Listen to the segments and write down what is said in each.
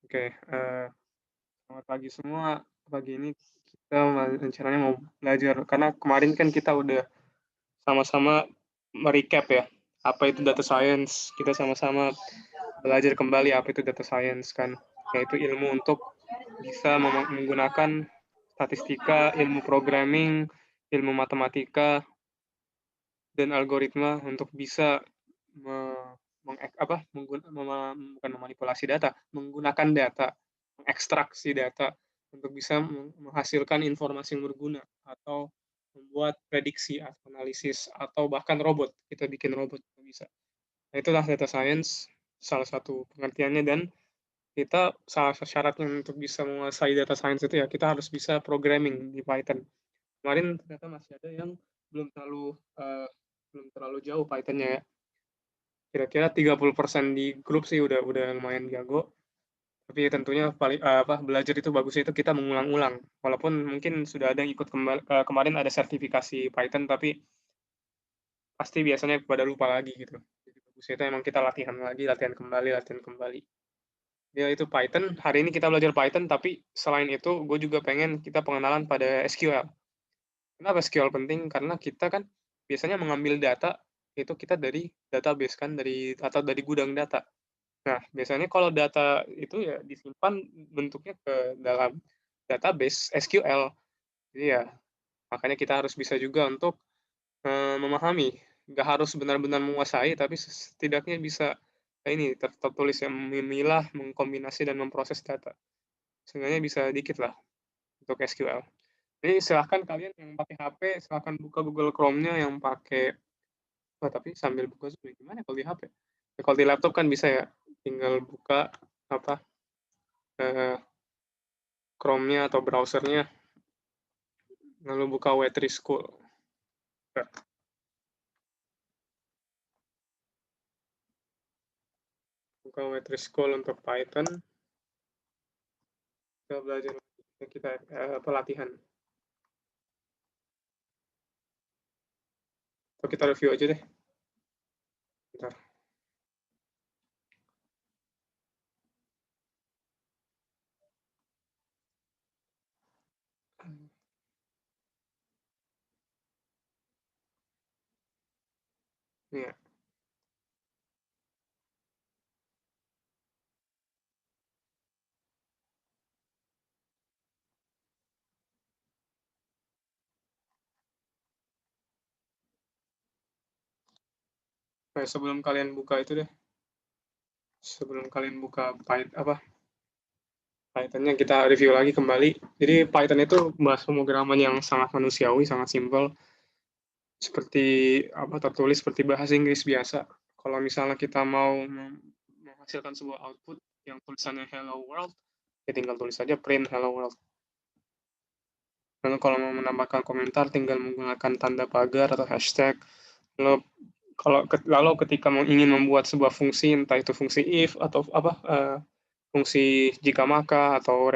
Oke, selamat pagi semua. Pagi ini kita rencananya mau belajar karena kemarin kan kita udah sama-sama ya, apa itu data science. Kita sama-sama belajar kembali apa itu data science kan, yaitu ilmu untuk bisa menggunakan statistika, ilmu programming, ilmu matematika, dan algoritma untuk bisa me mengek apa, bukan memanipulasi data, menggunakan data, mengekstraksi data untuk bisa menghasilkan informasi yang berguna atau membuat prediksi atau analisis atau bahkan robot, kita bikin robot juga bisa. Nah, itulah data science salah satu pengertiannya dan kita salah satu syaratnya untuk bisa menguasai data science itu ya kita harus bisa programming di Python. Kemarin ternyata masih ada yang belum terlalu, belum terlalu jauh Python-nya ya. Kira-kira 30% di grup sih udah lumayan jago, tapi tentunya belajar itu bagusnya itu kita mengulang-ulang. Walaupun mungkin sudah ada yang ikut kemarin ada sertifikasi Python, tapi pasti biasanya pada lupa lagi gitu. Jadi bagusnya itu emang kita latihan lagi, latihan kembali. Ya itu Python, hari ini kita belajar Python, tapi selain itu gue juga pengen kita pengenalan pada SQL. Kenapa SQL penting? Karena kita kan biasanya mengambil data, itu kita dari database kan, dari gudang data. Nah, biasanya kalau data itu ya disimpan bentuknya ke dalam database SQL. Jadi ya makanya kita harus bisa juga untuk, memahami, nggak harus benar-benar menguasai, tapi setidaknya bisa ini tertulis ya, memilah, mengkombinasi, dan memproses data. Seenggaknya bisa dikit lah untuk SQL. Jadi silahkan kalian yang pakai HP, silahkan buka Google Chrome-nya, yang pakai tapi sambil buka Zoom ya gimana kalau di HP? Ya kalau di laptop kan bisa ya, tinggal buka apa, eee, Chrome-nya atau browser-nya, lalu buka W3 School. Buka W3 School untuk Python, kita belajar kita, pelatihan. Atau kita review aja deh, bentar. Iya. Sebelum kalian buka itu deh, sebelum kalian buka Python-nya kita review lagi kembali. Jadi Python itu bahasa pemrograman yang sangat manusiawi, sangat simpel, seperti tertulis seperti bahasa Inggris biasa. Kalau misalnya kita mau menghasilkan sebuah output yang tulisannya hello world, ya tinggal tulis saja print hello world. Lalu kalau mau menambahkan komentar tinggal menggunakan tanda pagar atau hashtag. Lalu ketika ingin membuat sebuah fungsi, entah itu fungsi if atau fungsi jika maka atau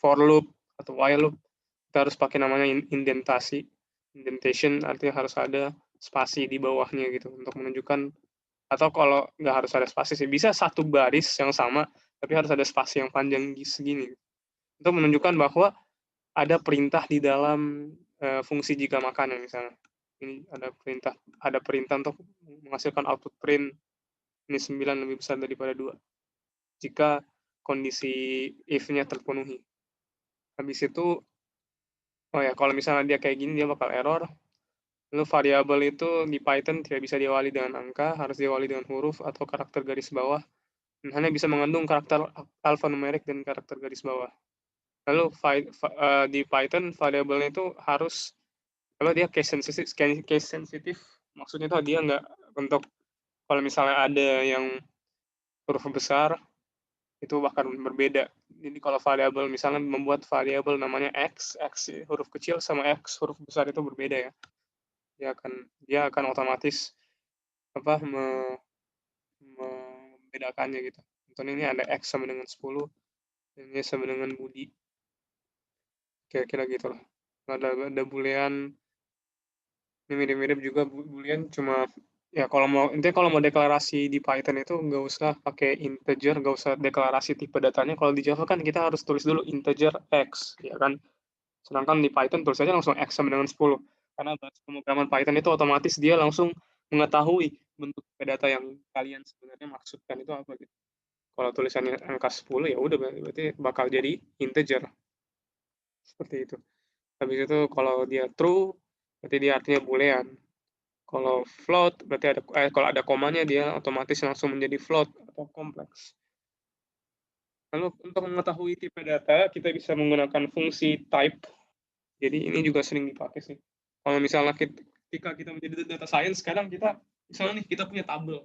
for loop atau while loop, kita harus pakai namanya indentation, artinya harus ada spasi di bawahnya gitu untuk menunjukkan, atau kalau nggak harus ada spasi sih, bisa satu baris yang sama tapi harus ada spasi yang panjang segini untuk menunjukkan bahwa ada perintah di dalam fungsi jika makan ya misalnya. Ini ada perintah untuk menghasilkan output print ini 9 lebih besar daripada 2 jika kondisi if-nya terpenuhi. Habis itu, oh ya, kalau misalnya dia kayak gini dia bakal error. Lalu variabel itu di Python tidak bisa diawali dengan angka, harus diawali dengan huruf atau karakter garis bawah, dan hanya bisa mengandung karakter alfanumerik dan karakter garis bawah. Lalu di Python variabelnya itu harus, kalau dia case sensitif, maksudnya itu dia nggak untuk, kalau misalnya ada yang huruf besar itu bahkan berbeda. Jadi kalau variabel misalnya membuat variabel namanya x huruf kecil sama x huruf besar itu berbeda ya. Dia akan otomatis membedakannya gitu. Contohnya ini ada x sama dengan 10, dan ini sama dengan Budi. Kira-kira gitu lah. Ada boolean, ini mirip-mirip juga boolean, cuma Ya kalau mau deklarasi di Python itu nggak usah pakai integer, nggak usah deklarasi tipe datanya. Kalau di Java kan kita harus tulis dulu integer x, ya kan? Sedangkan di Python tulisannya langsung x sama dengan 10. Karena bahasa pemrograman Python itu otomatis dia langsung mengetahui bentuk tipe data yang kalian sebenarnya maksudkan itu apa gitu. Kalau tulisannya angka 10 ya udah berarti bakal jadi integer seperti itu. Habis itu kalau dia true berarti dia artinya boolean. Kalau float berarti kalau ada komanya dia otomatis langsung menjadi float atau kompleks. Lalu untuk mengetahui tipe data kita bisa menggunakan fungsi type. Jadi ini juga sering dipakai sih. Kalau misalnya ketika kita menjadi data science, sekarang kita misalnya nih kita punya tabel.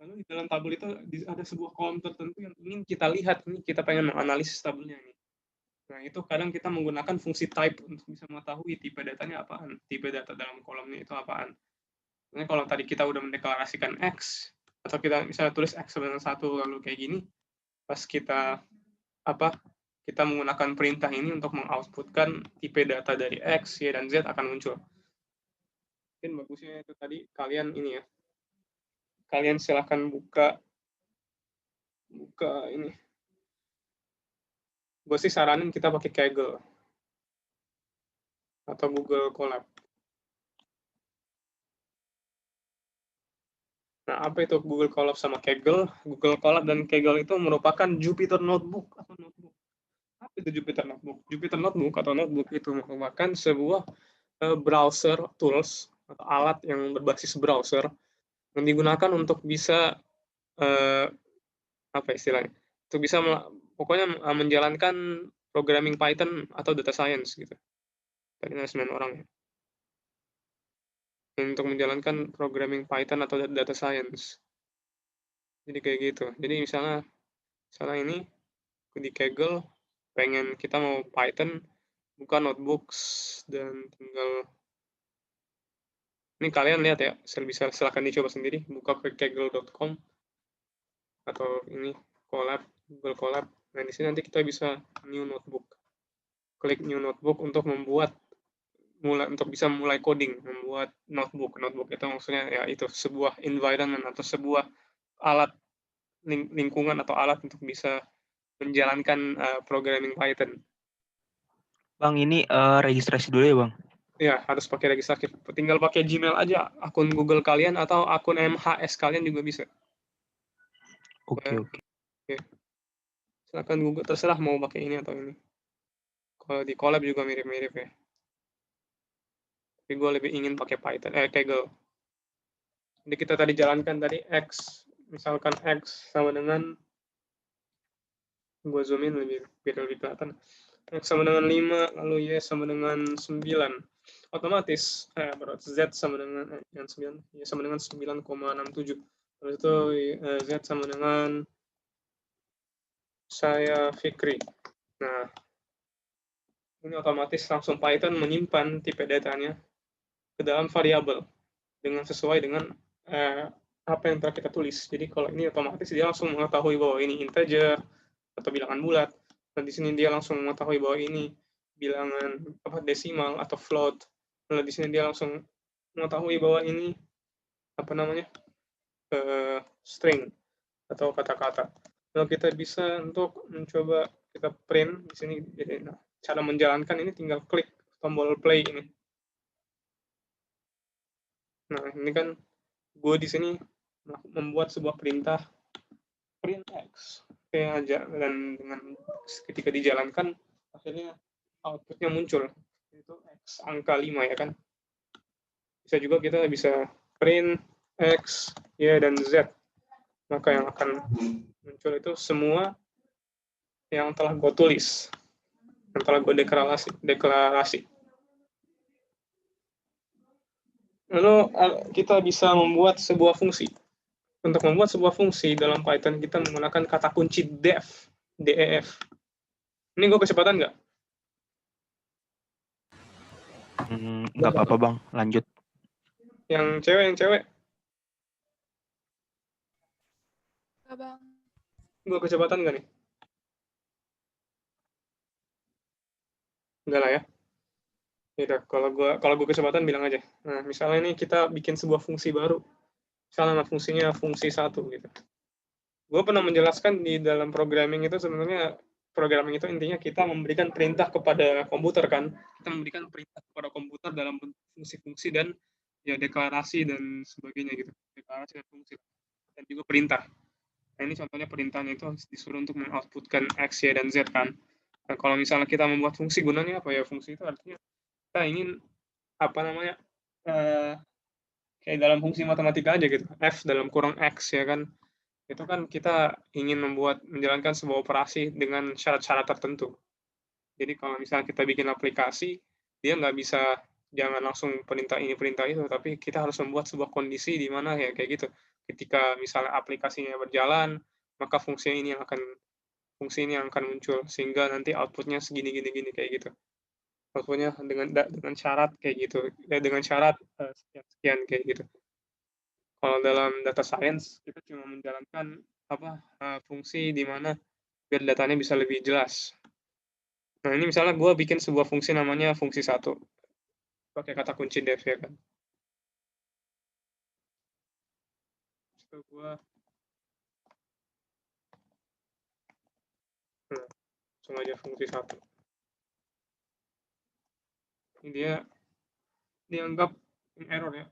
Lalu di dalam tabel itu ada sebuah kolom tertentu yang ingin kita lihat, ini kita pengen menganalisis tabelnya ini. Nah, itu kadang kita menggunakan fungsi type untuk bisa mengetahui tipe datanya apaan, tipe data dalam kolomnya itu apaan. Nah, kalau tadi kita udah mendeklarasikan X, atau kita misalnya tulis X dengan 1 lalu kayak gini, pas kita kita menggunakan perintah ini untuk mengoutputkan tipe data dari X, Y, dan Z akan muncul. Mungkin bagusnya itu tadi kalian ini ya, kalian silahkan buka ini. Gue sih saranin kita pakai Kaggle atau Google Colab. Nah, apa itu Google Colab sama Kaggle? Google Colab dan Kaggle itu merupakan Jupyter Notebook atau notebook. Apa itu Jupyter Notebook? Jupyter Notebook atau notebook itu merupakan sebuah browser tools atau alat yang berbasis browser yang digunakan untuk bisa apa istilahnya? Untuk bisa pokoknya menjalankan programming Python atau data science gitu. Tadi 9 orang ya. Untuk menjalankan programming Python atau data science. Jadi kayak gitu. Jadi misalnya ini di Kaggle pengen kita mau Python buka notebooks dan tinggal ini kalian lihat ya, bisa silahkan dicoba sendiri, buka ke kaggle.com atau ini Google Colab. Nah, di sini nanti kita bisa new notebook. Klik new notebook untuk bisa mulai coding, membuat notebook. Notebook itu maksudnya ya itu sebuah environment atau sebuah alat lingkungan atau alat untuk bisa menjalankan programming Python. Bang, ini registrasi dulu ya, Bang? Ya, harus pakai registrasi. Tinggal pakai Gmail aja, akun Google kalian atau akun MHS kalian juga bisa. Oke. Ya. Silakan Google, terserah mau pakai ini atau ini. Kalau di Colab juga mirip-mirip ya. Tapi gue lebih ingin pakai Python, Kaggle. Jadi kita tadi jalankan tadi X, misalkan X sama dengan, gue zoom in biar lebih kelihatan. X sama dengan 5, lalu Y sama dengan 9. Otomatis Z sama dengan yang 9, Y sama dengan 9,67. Lalu itu Z sama dengan saya Fikri. Nah, ini otomatis langsung Python menyimpan tipe datanya ke dalam variabel dengan sesuai dengan apa yang telah kita tulis. Jadi kalau ini otomatis dia langsung mengetahui bahwa ini integer atau bilangan bulat. Dan di sini dia langsung mengetahui bahwa ini bilangan desimal atau float. Lalu di sini dia langsung mengetahui bahwa ini string atau kata-kata. Lalu kita bisa untuk mencoba kita print di sini. Jadi cara menjalankan ini tinggal klik tombol play ini. Nah, ini kan gue di sini membuat sebuah perintah print X kayak aja, dan dengan ketika dijalankan akhirnya outputnya muncul itu X angka 5 ya kan. Bisa juga kita bisa print X, Y, dan Z, maka yang akan muncul itu semua yang telah gue tulis, yang telah gue deklarasi. Lalu kita bisa membuat sebuah fungsi. Untuk membuat sebuah fungsi dalam Python, kita menggunakan kata kunci def, DEF. Ini gue kecepatan nggak? Nggak apa-apa, Bang. Lanjut. Yang cewek. Nggak, Bang. Gue kecepatan nggak nih? Enggak lah ya. Gitu. Kalau gue kecepatan bilang aja. Nah, misalnya ini kita bikin sebuah fungsi baru. misalnya fungsinya fungsi 1 gitu. Gue pernah menjelaskan di dalam programming itu sebenarnya programming itu intinya kita memberikan perintah kepada komputer kan. Kita memberikan perintah kepada komputer dalam bentuk fungsi-fungsi dan ya deklarasi dan sebagainya gitu. Deklarasi dan fungsi dan juga perintah. Nah, ini contohnya perintahnya itu disuruh untuk mengoutputkan X, Y, dan Z kan. Nah, kalau misalnya kita membuat fungsi gunanya apa ya? Fungsi itu artinya kita ingin apa namanya kayak dalam fungsi matematika aja gitu. F dalam kurung X ya kan. Itu kan kita ingin menjalankan sebuah operasi dengan syarat-syarat tertentu. Jadi kalau misalnya kita bikin aplikasi, dia nggak bisa jangan langsung perintah ini perintah itu, tapi kita harus membuat sebuah kondisi di mana ya kayak gitu. Ketika misalnya aplikasinya berjalan, maka fungsi ini yang akan muncul sehingga nanti outputnya segini gini gini kayak gitu. Outputnya dengan syarat kayak gitu, dengan syarat sekian sekian kayak gitu. Kalau dalam data science kita cuma menjalankan fungsi di mana biar datanya bisa lebih jelas. Nah, ini misalnya gue bikin sebuah fungsi namanya fungsi 1, pakai kata kunci def ya kan. Itu gue langsung aja fungsi 1. Ini dia dianggap error ya,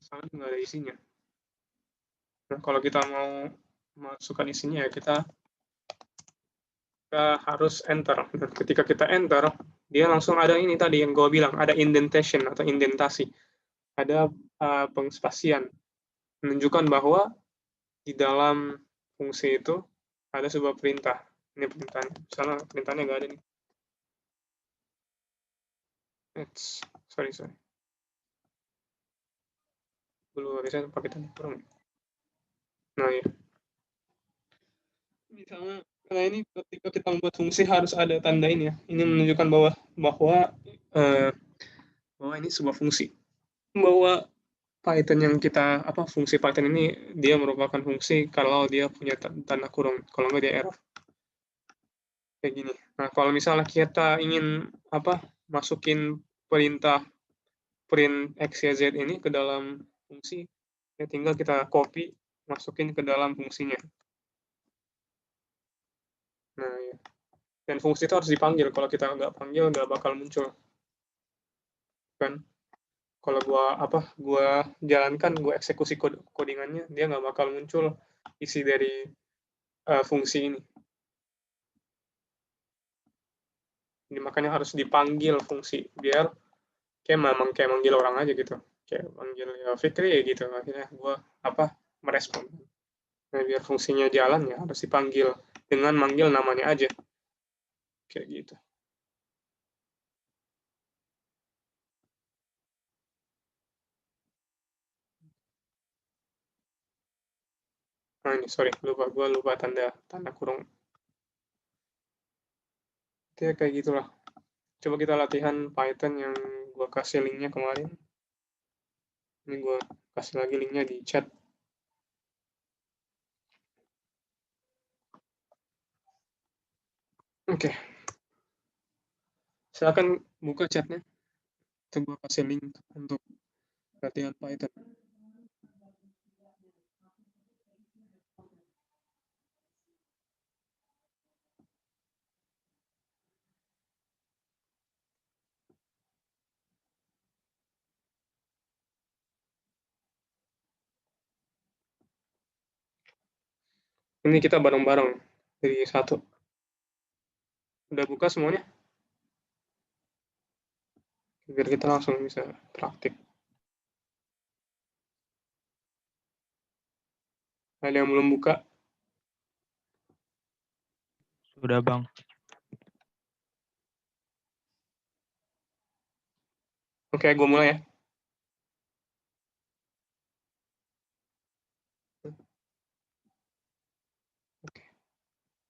soalnya nggak ada isinya. Nah, kalau kita mau masukkan isinya ya kita harus enter. Dan ketika kita enter, dia langsung ada ini tadi yang gue bilang, ada indentation atau indentasi. Ada pengspasian. Menunjukkan bahwa di dalam fungsi itu ada sebuah perintah. Ini perintahnya. Misalnya perintahnya nggak ada nih. Sorry. Dulu bisa pakai tanda kurung. Nah ya. Misalnya, nah ini ketika kita membuat fungsi harus ada tanda ini ya. Ini menunjukkan bahwa ini sebuah fungsi. Bahwa Python yang fungsi Python ini dia merupakan fungsi kalau dia punya tanda kurung. Kalau nggak dia error. Kayak gini. Nah, kalau misalnya kita ingin masukin perintah print X, Y, Z ini ke dalam fungsi, ya tinggal kita copy, masukin ke dalam fungsinya. Nah, ya. Dan fungsi itu harus dipanggil. Kalau kita nggak panggil, nggak bakal muncul. Kan? Kalau gua jalankan, gua eksekusi codingannya, dia nggak bakal muncul isi dari fungsi ini. Jadi makanya harus dipanggil fungsi biar kayak manggil orang aja gitu, kayak manggil ya Fikri ya gitu. Akhirnya gue merespon. Nah, biar fungsinya jalan ya harus dipanggil dengan manggil namanya aja kayak gitu. Nah ini sorry gue lupa tanda kurung. Ya kayak gitulah. Coba kita latihan Python yang gue kasih linknya kemarin. Ini gue kasih lagi linknya di chat. Oke. Silakan buka chatnya. Coba kasih link untuk latihan Python. Ini kita bareng-bareng dari 1. Udah buka semuanya? Biar kita langsung bisa praktik. Ada yang belum buka? Sudah, Bang. Oke, gue mulai ya.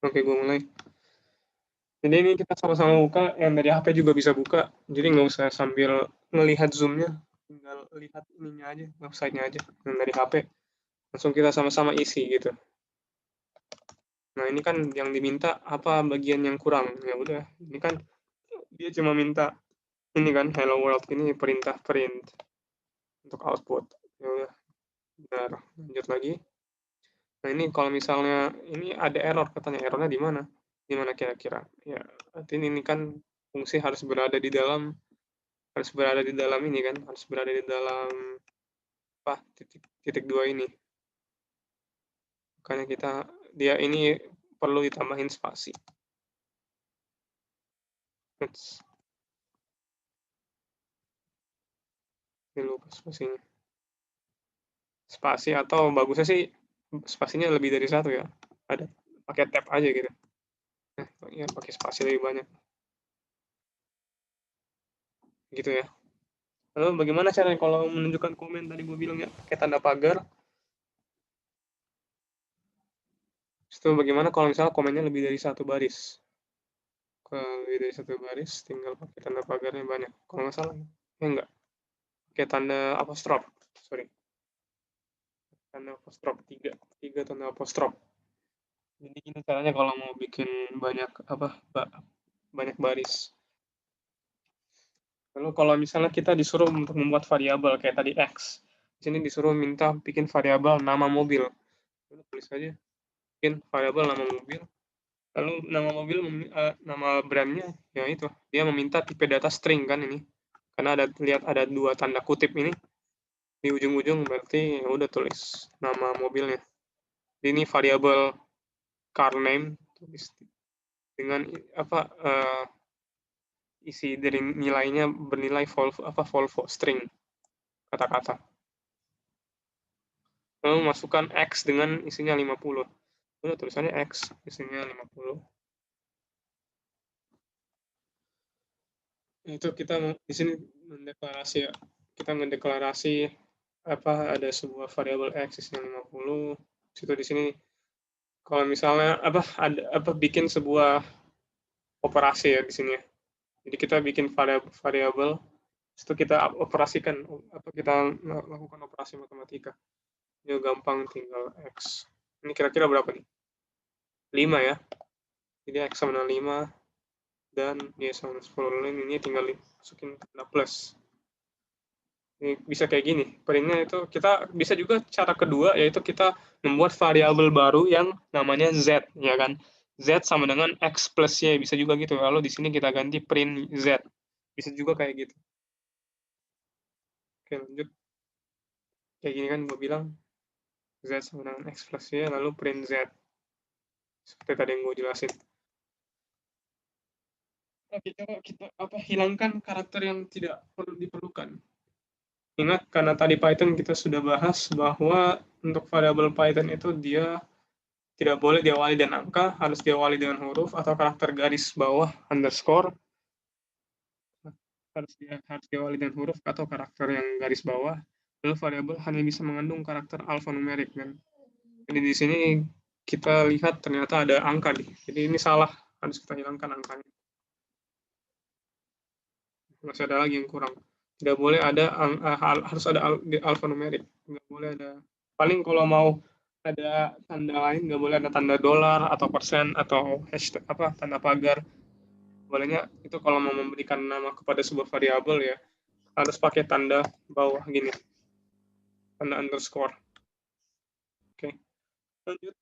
Oke, gue mulai. Jadi ini kita sama-sama buka, yang dari HP juga bisa buka. Jadi nggak usah sambil ngelihat Zoom-nya, tinggal lihat ininya aja, website-nya aja. Yang dari HP, langsung kita sama-sama isi gitu. Nah, ini kan yang diminta apa bagian yang kurang. Ya udah, ini kan dia cuma minta ini kan hello world, ini perintah print untuk output. Ya udah, Benar, lanjut lagi. Nah, ini kalau misalnya ini ada error katanya, errornya di mana? Di mana kira-kira? Ya, artinya ini kan fungsi harus berada di dalam ini kan, harus berada di dalam apa? Titik dua ini. Makanya dia ini perlu ditambahin spasi. Oops, ini lupa spasinya. Spasi atau bagusnya sih spasinya lebih dari satu ya. Ada pakai tab aja gitu. Nah, ya pakai spasi lebih banyak. Gitu ya. Lalu bagaimana caranya kalau menunjukkan komen tadi gue bilang ya, pakai tanda pagar. Itu bagaimana kalau misalnya komennya lebih dari satu baris? Kalau lebih dari satu baris, tinggal pakai tanda pagarnya banyak. Kalau nggak salah, ya enggak. Pakai tanda apostrof, sorry. Tanda apostrof, tiga tanda apostrof. Jadi gini caranya kalau mau bikin banyak banyak baris. Lalu kalau misalnya kita disuruh untuk membuat variabel kayak tadi X, di sini disuruh minta bikin variabel nama mobil. Lalu tulis aja, bikin variabel nama mobil. Lalu nama brandnya ya itu, dia meminta tipe data string kan ini. Karena lihat ada dua tanda kutip ini di ujung-ujung, berarti ya udah tulis nama mobilnya. Ini variabel car name, tulis dengan isi dari nilainya bernilai Volvo string kata-kata. Lalu masukkan X dengan isinya 50. Udah tulisannya X, isinya 50. Itu kita di sini mendeklarasi ya. Kita mendeklarasi ada sebuah variabel X isinya 50. Situ di sini kalau misalnya bikin sebuah operasi ya di sini ya. Jadi kita bikin variabel itu kita operasikan kita lakukan operasi matematika. Ini gampang, tinggal X. Ini kira-kira berapa nih? 5 ya. Jadi X sama dengan 5 dan Y sama dengan 10. Lalu ini tinggal masukin tanda plus. Ini bisa kayak gini. Printnya itu kita bisa juga cara kedua, yaitu kita membuat variabel baru yang namanya Z, ya kan? Z sama dengan X plus Y, bisa juga gitu. Lalu di sini kita ganti print Z. Bisa juga kayak gitu. Oke, lanjut. Kayak gini kan gue bilang, Z sama dengan X plus Y, lalu print Z. Seperti tadi yang gue jelasin. Oke, coba kita hilangkan karakter yang tidak diperlukan. Ingat, karena tadi Python kita sudah bahas bahwa untuk variabel Python itu dia tidak boleh diawali dengan angka, harus diawali dengan huruf atau karakter garis bawah underscore. Harus diawali dengan huruf atau karakter yang garis bawah. Lalu variabel hanya bisa mengandung karakter alfanumerik kan. Jadi di sini kita lihat ternyata ada angka nih. Jadi ini salah, harus kita hilangkan angkanya. Masih ada lagi yang kurang. Tidak boleh ada harus ada alfanumerik. Nggak boleh ada. Paling kalau mau ada tanda lain, nggak boleh ada tanda dolar atau persen atau hashtag tanda pagar. Bolehnya itu kalau mau memberikan nama kepada sebuah variabel ya harus pakai tanda bawah gini, tanda underscore. Oke, lanjut.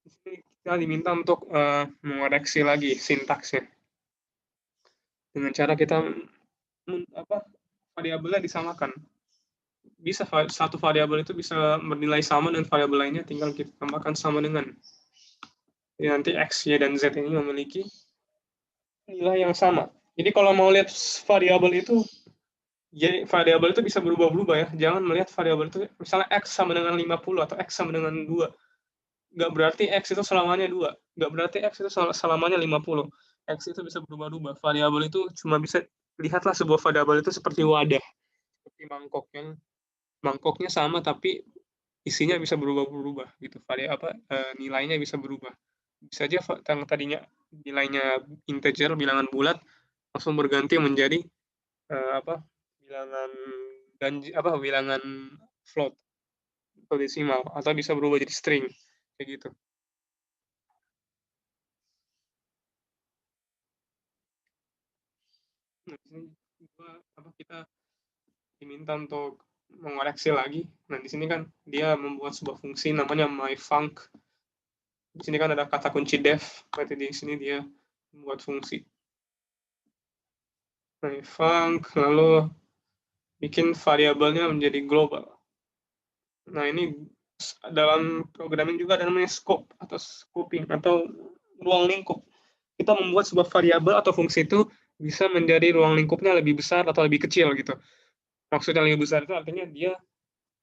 Di sini kita diminta untuk mengoreksi lagi sintaksnya dengan cara kita variabelnya disamakan. Bisa satu variabel itu bisa bernilai sama dan variabel lainnya tinggal kita tambahkan sama dengan. Jadi nanti X, Y, dan Z ini memiliki nilai yang sama. Jadi kalau mau lihat variabel itu, jadi variabel itu bisa berubah-ubah ya. Jangan melihat variabel itu misalnya X sama dengan 50 atau X sama dengan 2. Nggak berarti X itu selamanya 2. Nggak berarti X itu selamanya 50. X itu bisa berubah-ubah. Variabel itu cuma bisa, lihatlah sebuah variabel itu seperti wadah. Seperti mangkok yang mangkoknya sama tapi isinya bisa berubah-berubah gitu. Nilainya bisa berubah. Bisa aja yang tadinya nilainya integer, bilangan bulat, langsung berganti menjadi bilangan bilangan float atau desimal, atau bisa berubah jadi string kayak gitu. Nah, di sini kita diminta untuk mengoreksi lagi. Nah, di sini kan dia membuat sebuah fungsi namanya myfunc. Di sini kan ada kata kunci def, berarti di sini dia membuat fungsi myfunc, lalu bikin variabelnya menjadi global. Nah, ini dalam programming juga ada namanya scope atau scoping atau ruang lingkup. Kita membuat sebuah variabel atau fungsi itu bisa menjadi ruang lingkupnya lebih besar atau lebih kecil gitu. Maksudnya lebih besar itu artinya dia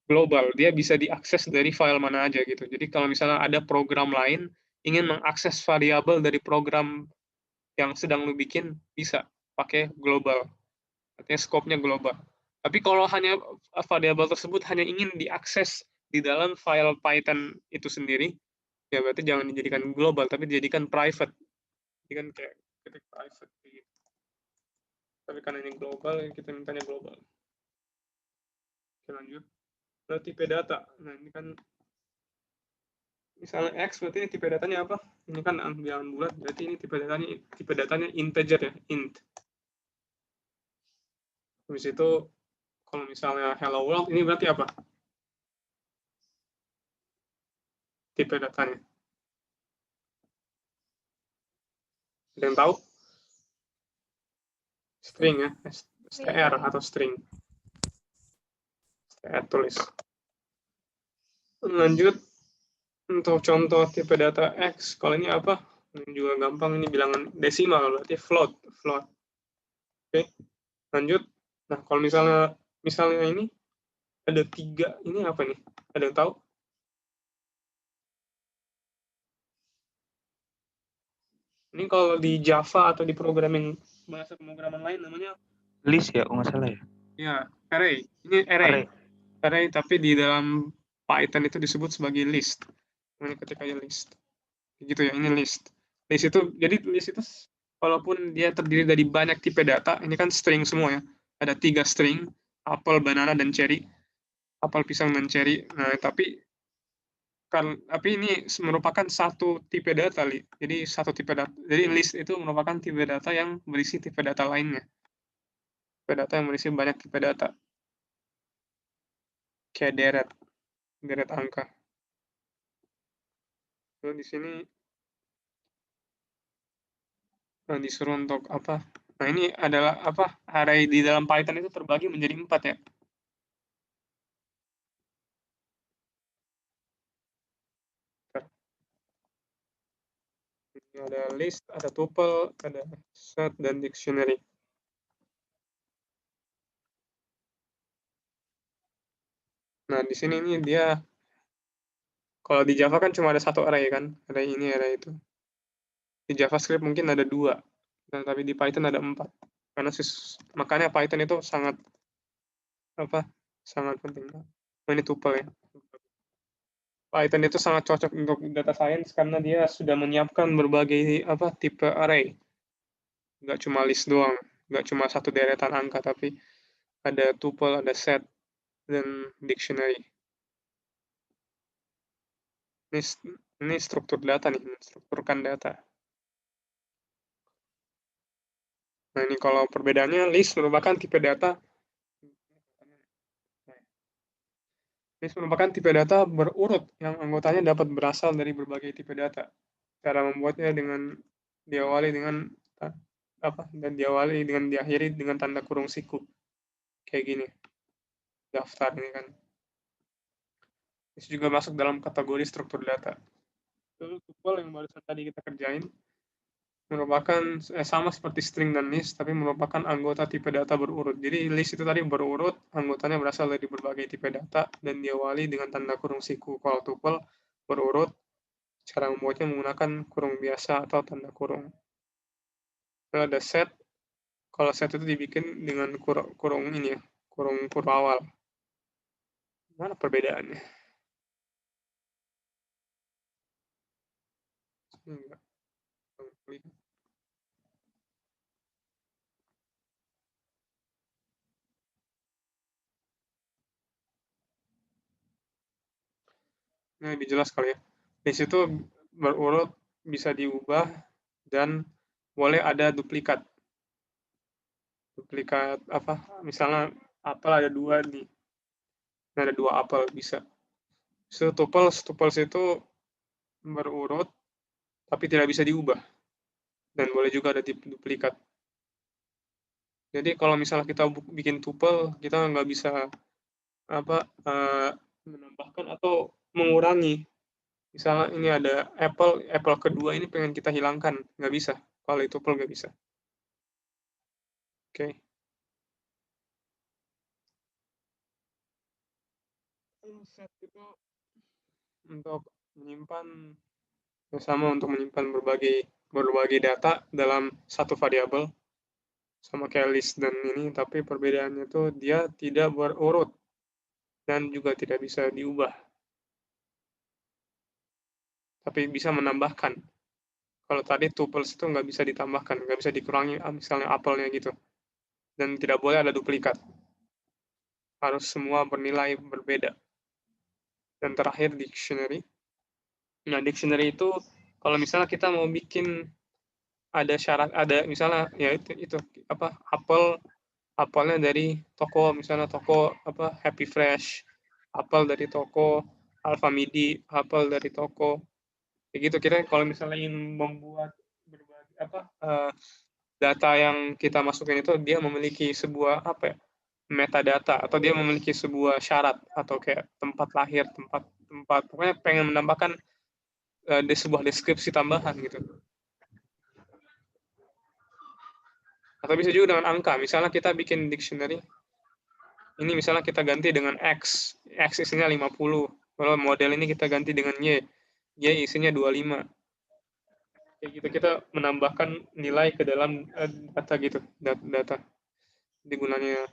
global, dia bisa diakses dari file mana aja gitu. Jadi kalau misalnya ada program lain ingin mengakses variabel dari program yang sedang lu bikin, bisa pakai global. Artinya scope-nya global. Tapi kalau hanya variabel tersebut hanya ingin diakses di dalam file Python itu sendiri, ya berarti jangan dijadikan global, tapi dijadikan private. Jadi kan kayak ketik private gitu. Tapi karena ini global, kita mintanya global. Oke, lanjut. Nah, tipe data. Nah, ini kan misalnya X, berarti ini tipe datanya apa? Ini kan bilangan bulat, berarti ini tipe datanya integer ya, int. Habis itu kalau misalnya hello world, ini berarti apa? Tipe datanya. Ada yang tahu? String ya, str atau string. Str tulis. Lanjut untuk contoh tipe data X. Kalau ini apa? Ini juga gampang, ini bilangan desimal, berarti float. Oke, lanjut. Nah, kalau misalnya ini ada 3, ini apa nih? Ada yang tahu? Ini kalau di Java atau di bahasa pemrograman lain namanya List ya, nggak salah ya. ya array. Ini array, tapi di dalam Python itu disebut sebagai list. Ini ketik aja list. Gitu ya, ini list. List itu walaupun dia terdiri dari banyak tipe data, ini kan string semua ya. Ada 3 string, apel, banana, dan cherry. Apel, pisang, dan cherry. Nah, tapi ini merupakan satu tipe data, Li. Jadi list itu merupakan tipe data yang berisi tipe data lainnya. Tipe data yang berisi banyak tipe data. Kayak deret angka. Lalu di sini disuruh untuk apa? Nah, ini adalah apa? Array di dalam Python itu terbagi menjadi 4 ya. Ada list, ada tuple, ada set, dan dictionary. Nah, di sini ini dia, kalau di Java kan cuma ada satu array kan, array ini, array itu. Di JavaScript mungkin ada 2, nah, tapi di Python ada 4. Makanya Python itu sangat penting. Nah, ini tuple ya. Python itu sangat cocok untuk data science karena dia sudah menyiapkan berbagai tipe array. Nggak cuma list doang, nggak cuma satu deretan angka, tapi ada tuple, ada set, dan dictionary. Ini struktur data nih, menstrukturkan data. Nah, ini kalau perbedaannya, list merupakan tipe data berurut yang anggotanya dapat berasal dari berbagai tipe data. Cara membuatnya diawali dengan diakhiri dengan tanda kurung siku. Kayak gini. Daftar ini kan. Ini juga masuk dalam kategori struktur data. Lalu tuple yang barusan tadi kita kerjain merupakan sama seperti string dan list, tapi merupakan anggota tipe data berurut. Jadi list itu tadi berurut, anggotanya berasal dari berbagai tipe data, dan diawali dengan tanda kurung siku. Kalau tuple berurut, cara membuatnya menggunakan kurung biasa atau tanda kurung. Lalu ada set, kalau set itu dibikin dengan kurung ini ya, kurung awal. Mana perbedaannya? Enggak. Ini lebih jelas kali ya. Di situ berurut bisa diubah dan boleh ada duplikat. Misalnya apel ada 2 nih. Ada 2 apel bisa. Tuples itu berurut tapi tidak bisa diubah dan boleh juga ada duplikat. Jadi kalau misalnya kita bikin tuple, kita nggak bisa menambahkan atau mengurangi. Misalnya ini ada apple kedua ini pengen kita hilangkan, nggak bisa. Kalau itu tuple nggak bisa. Oke. Set itu untuk menyimpan untuk menyimpan berbagai data dalam satu variabel sama kayak list dan ini, tapi perbedaannya itu dia tidak berurut dan juga tidak bisa diubah, tapi bisa menambahkan. Kalau tadi tuples itu nggak bisa ditambahkan, nggak bisa dikurangi, misalnya apelnya gitu, dan tidak boleh ada duplikat, harus semua bernilai berbeda. Dan terakhir dictionary. Nah, dictionary itu kalau misalnya kita mau bikin ada syarat, ada misalnya ya itu apelnya dari toko, misalnya toko Happy Fresh, apel dari toko Alfamidi, apel dari toko kayak gitu. Kita kalau misalnya ingin membuat berbagai data yang kita masukin itu dia memiliki sebuah metadata, atau dia memiliki sebuah syarat atau kayak tempat lahir, tempat pokoknya pengen menambahkan di sebuah deskripsi tambahan gitu. Atau bisa juga dengan angka. Misalnya kita bikin dictionary, ini misalnya kita ganti dengan X isinya 50. Kalau model ini kita ganti dengan Y isinya 25. Kayak gitu kita menambahkan nilai ke dalam data gitu, data digunanya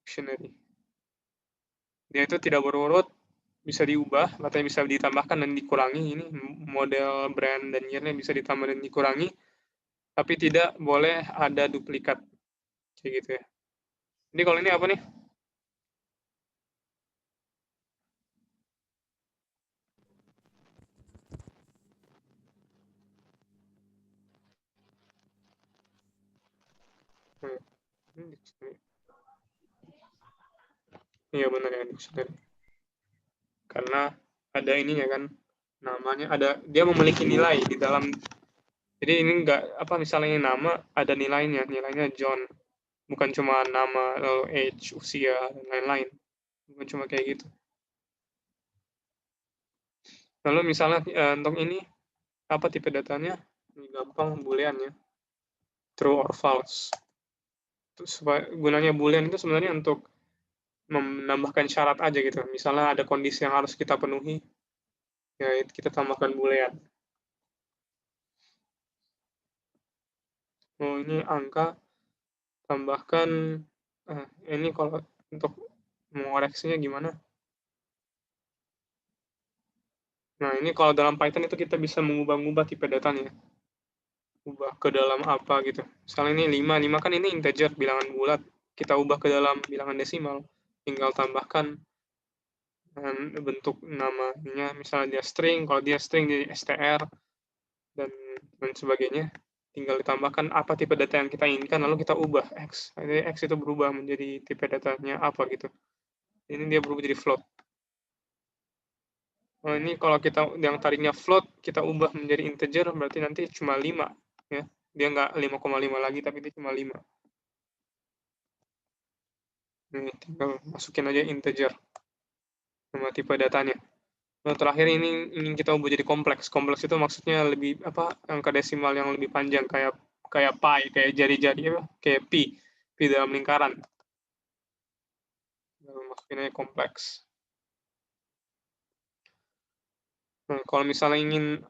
dictionary. Dia itu tidak berurut, bisa diubah, katanya bisa ditambahkan dan dikurangi. Ini model brand dan year-nya bisa ditambah dan dikurangi, tapi tidak boleh ada duplikat kayak gitu ya. Jadi kalau ini apa nih? Ini dictionary. Iya benar ya, dictionary. Karena ada ininya kan, namanya ada, dia memiliki nilai di dalam. Jadi ini enggak misalnya ini nama ada nilainya John, bukan cuma nama lalu age, usia dan lain-lain, bukan cuma kayak gitu. Lalu misalnya untuk ini apa tipe datanya, ini gampang, boolean ya, true or false. Terus gunanya boolean itu sebenarnya untuk menambahkan syarat aja gitu. Misalnya ada kondisi yang harus kita penuhi, ya kita tambahkan boolean. Oh ini angka, tambahkan ini kalau untuk mengoreksinya gimana? Nah ini kalau dalam Python itu kita bisa mengubah-ubah tipe datanya, ubah ke dalam apa gitu. Misalnya ini 5 kan ini integer, bilangan bulat, kita ubah ke dalam bilangan desimal, tinggal tambahkan bentuk namanya, misalnya dia string, kalau dia string jadi str dan sebagainya, tinggal ditambahkan apa tipe data yang kita inginkan, lalu kita ubah x. Jadi x itu berubah menjadi tipe datanya apa gitu. Ini dia berubah jadi float. Nah, ini kalau kita yang tadinya float kita ubah menjadi integer, berarti nanti cuma 5 ya. Dia nggak 5,5 lagi, tapi dia cuma 5. Nih, tinggal masukin aja integer sama tipe datanya. Nah, terakhir ini ingin kita ubah jadi kompleks. Kompleks itu maksudnya lebih angka desimal yang lebih panjang, kayak pi, kayak jari-jari kayak pi dalam lingkaran. Masukin aja kompleks. Nah, kalau misalnya ingin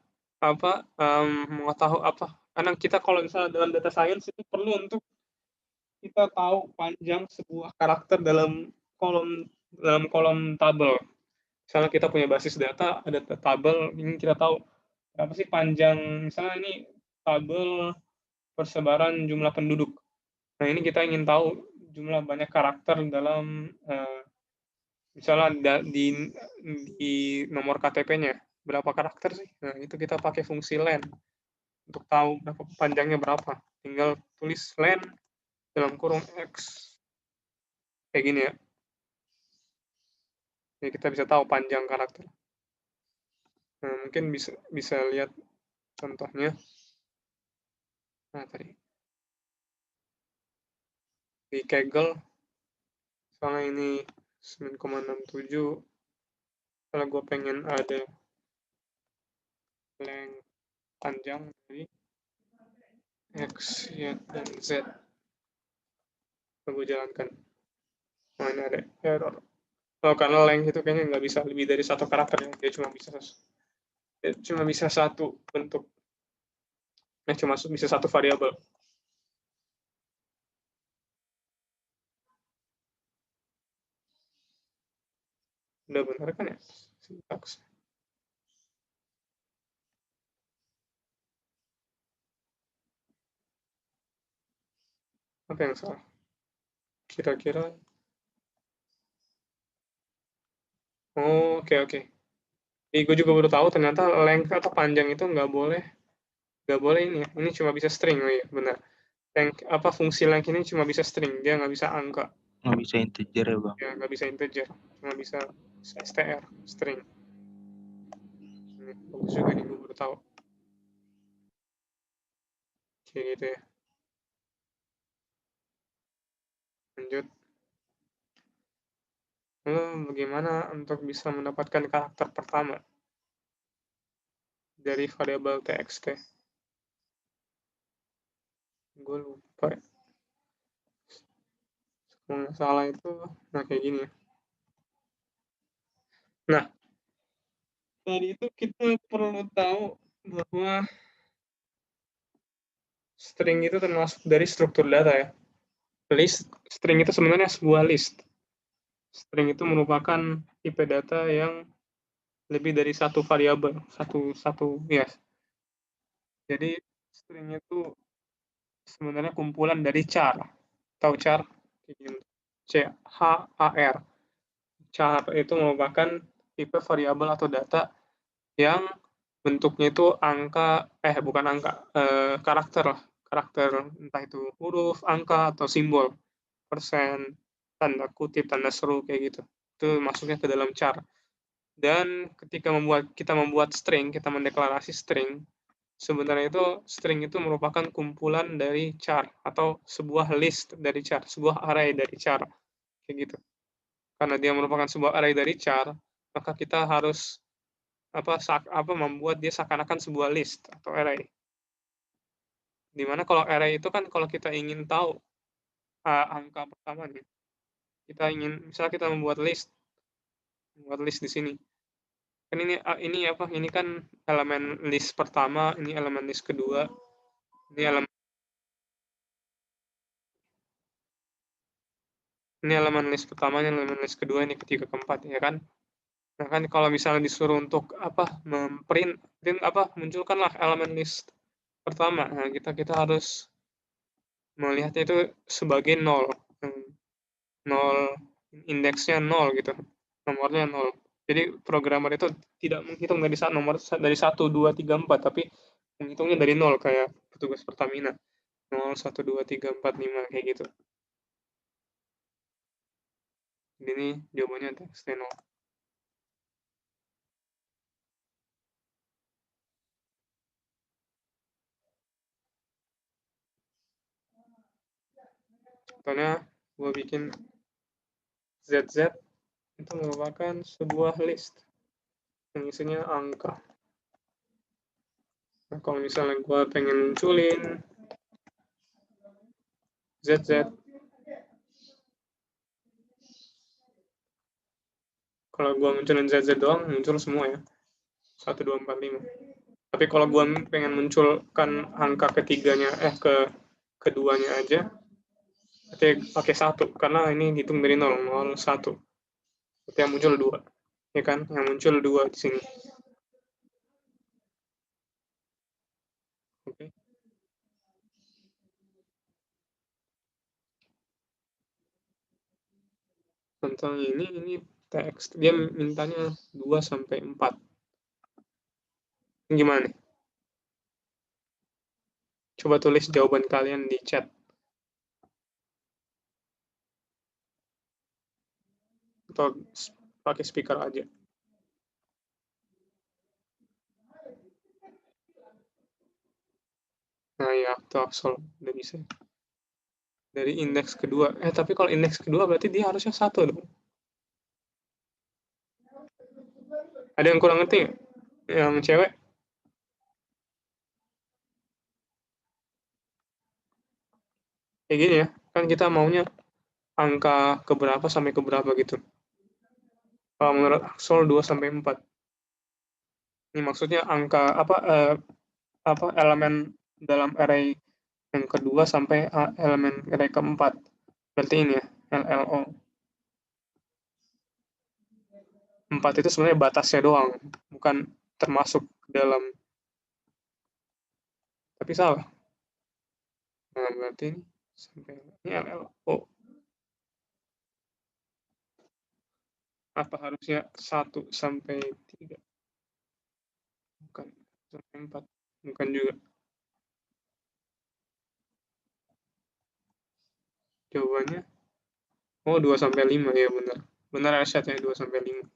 mengetahui karena kita kalau misalnya dalam data science itu perlu untuk kita tahu panjang sebuah karakter dalam kolom tabel. Misalnya kita punya basis data, ada tabel, ini kita tahu berapa sih panjang, misalnya ini tabel persebaran jumlah penduduk. Nah, ini kita ingin tahu jumlah banyak karakter dalam misalnya di nomor KTP-nya berapa karakter sih. Nah, itu kita pakai fungsi len untuk tahu berapa panjangnya berapa. Tinggal tulis len dalam kurung x kayak gini ya. Ya, kita bisa tahu panjang karakter. Nah, mungkin bisa lihat contohnya. Nah, tadi di Kaggle, soalnya ini 9,67. Kalau gue pengen ada length panjang dari X, Y, dan Z. Gue jalankan. Nah, ini ada error. Oh, karena length itu kayaknya nggak bisa lebih dari satu karakter ya. Dia cuma bisa satu bentuk. Cuma bisa satu variabel. Udah benar kan ya? Sintaks. Apa yang salah? Kira-kira. Oh, oke. Gue juga baru tahu ternyata length atau panjang itu nggak boleh ini ya. Ini cuma bisa string. Oh iya, benar. Fungsi length ini cuma bisa string, dia nggak bisa angka. Nggak bisa integer ya bang? Ya, nggak bisa integer, cuma bisa str, string. Bagus juga nih, gue baru tahu. Kayak gitu ya. Lanjut. Lalu bagaimana untuk bisa mendapatkan karakter pertama dari variabel txt? Gue lupa ya. Kalau salah itu, nah kayak gini ya. Nah, tadi itu kita perlu tahu bahwa string itu termasuk dari struktur data ya. String itu sebenarnya sebuah list. String itu merupakan tipe data yang lebih dari satu variabel, satu ya. Jadi string itu sebenarnya kumpulan dari char. Tahu char? CHAR. Char itu merupakan tipe variabel atau data yang bentuknya itu bukan angka, karakter lah. Karakter entah itu huruf, angka, atau simbol, persen, tanda kutip, tanda seru, kayak gitu. Itu masuknya ke dalam char. Dan ketika kita membuat string, kita mendeklarasi string, sebenarnya itu string itu merupakan kumpulan dari char atau sebuah list dari char, sebuah array dari char, kayak gitu. Karena dia merupakan sebuah array dari char, maka kita harus membuat dia seakan-akan sebuah list atau array. Dimana kalau array itu kan kalau kita ingin tahu angka pertamanya, misalnya kita membuat list di sini. Kan ini kan elemen list pertama, ini elemen list kedua, ini elemen list pertama, ini elemen list kedua, ini ketiga, keempat, ya kan? Nah kan kalau misalnya disuruh untuk munculkanlah elemen list pertama, nah kita harus melihatnya itu sebagai 0, indeksnya 0 gitu, nomornya 0. Jadi programmer itu tidak menghitung dari nomor dari 1, 2, 3, 4, tapi menghitungnya dari 0 kayak petugas Pertamina. 0, 1, 2, 3, 4, 5 kayak gitu. Jadi ini jawabannya txt 0. Contohnya gue bikin ZZ itu merupakan sebuah list yang isinya angka. Nah, kalau misalnya gue pengen munculin ZZ, kalau gue munculin ZZ doang, muncul semua ya. 1, 2, 4, 5. Tapi kalau gue pengen munculkan angka keduanya aja, berarti pakai 1, karena ini hitung dari 0, 0, 1. Berarti yang muncul 2. Ya kan? Yang muncul 2 di sini. Oke. Contoh ini teks. Dia mintanya 2 sampai 4. Gimana? Coba tulis jawaban kalian di chat. Atau pakai speaker aja. Nah ya, itu Absol udah bisa. Dari indeks kedua. Tapi kalau indeks kedua berarti dia harusnya 1 dong. Ada yang kurang ngerti nggak? Yang cewek? Kayak gini ya, kan kita maunya angka keberapa sampai keberapa gitu. Kalau menurut Absol 2 sampai 4. Ini maksudnya angka elemen dalam array yang kedua sampai elemen array keempat. Berarti ini ya, LLO. 4 itu sebenarnya batasnya doang, bukan termasuk dalam. Tapi salah. Nah, berarti ini sampai ini LLO. Apa harusnya 1 sampai 3? Bukan. Sampai 4. Bukan juga. Jawabannya 2 sampai 5 ya benar. Benar Arsyad ya 2 sampai 5.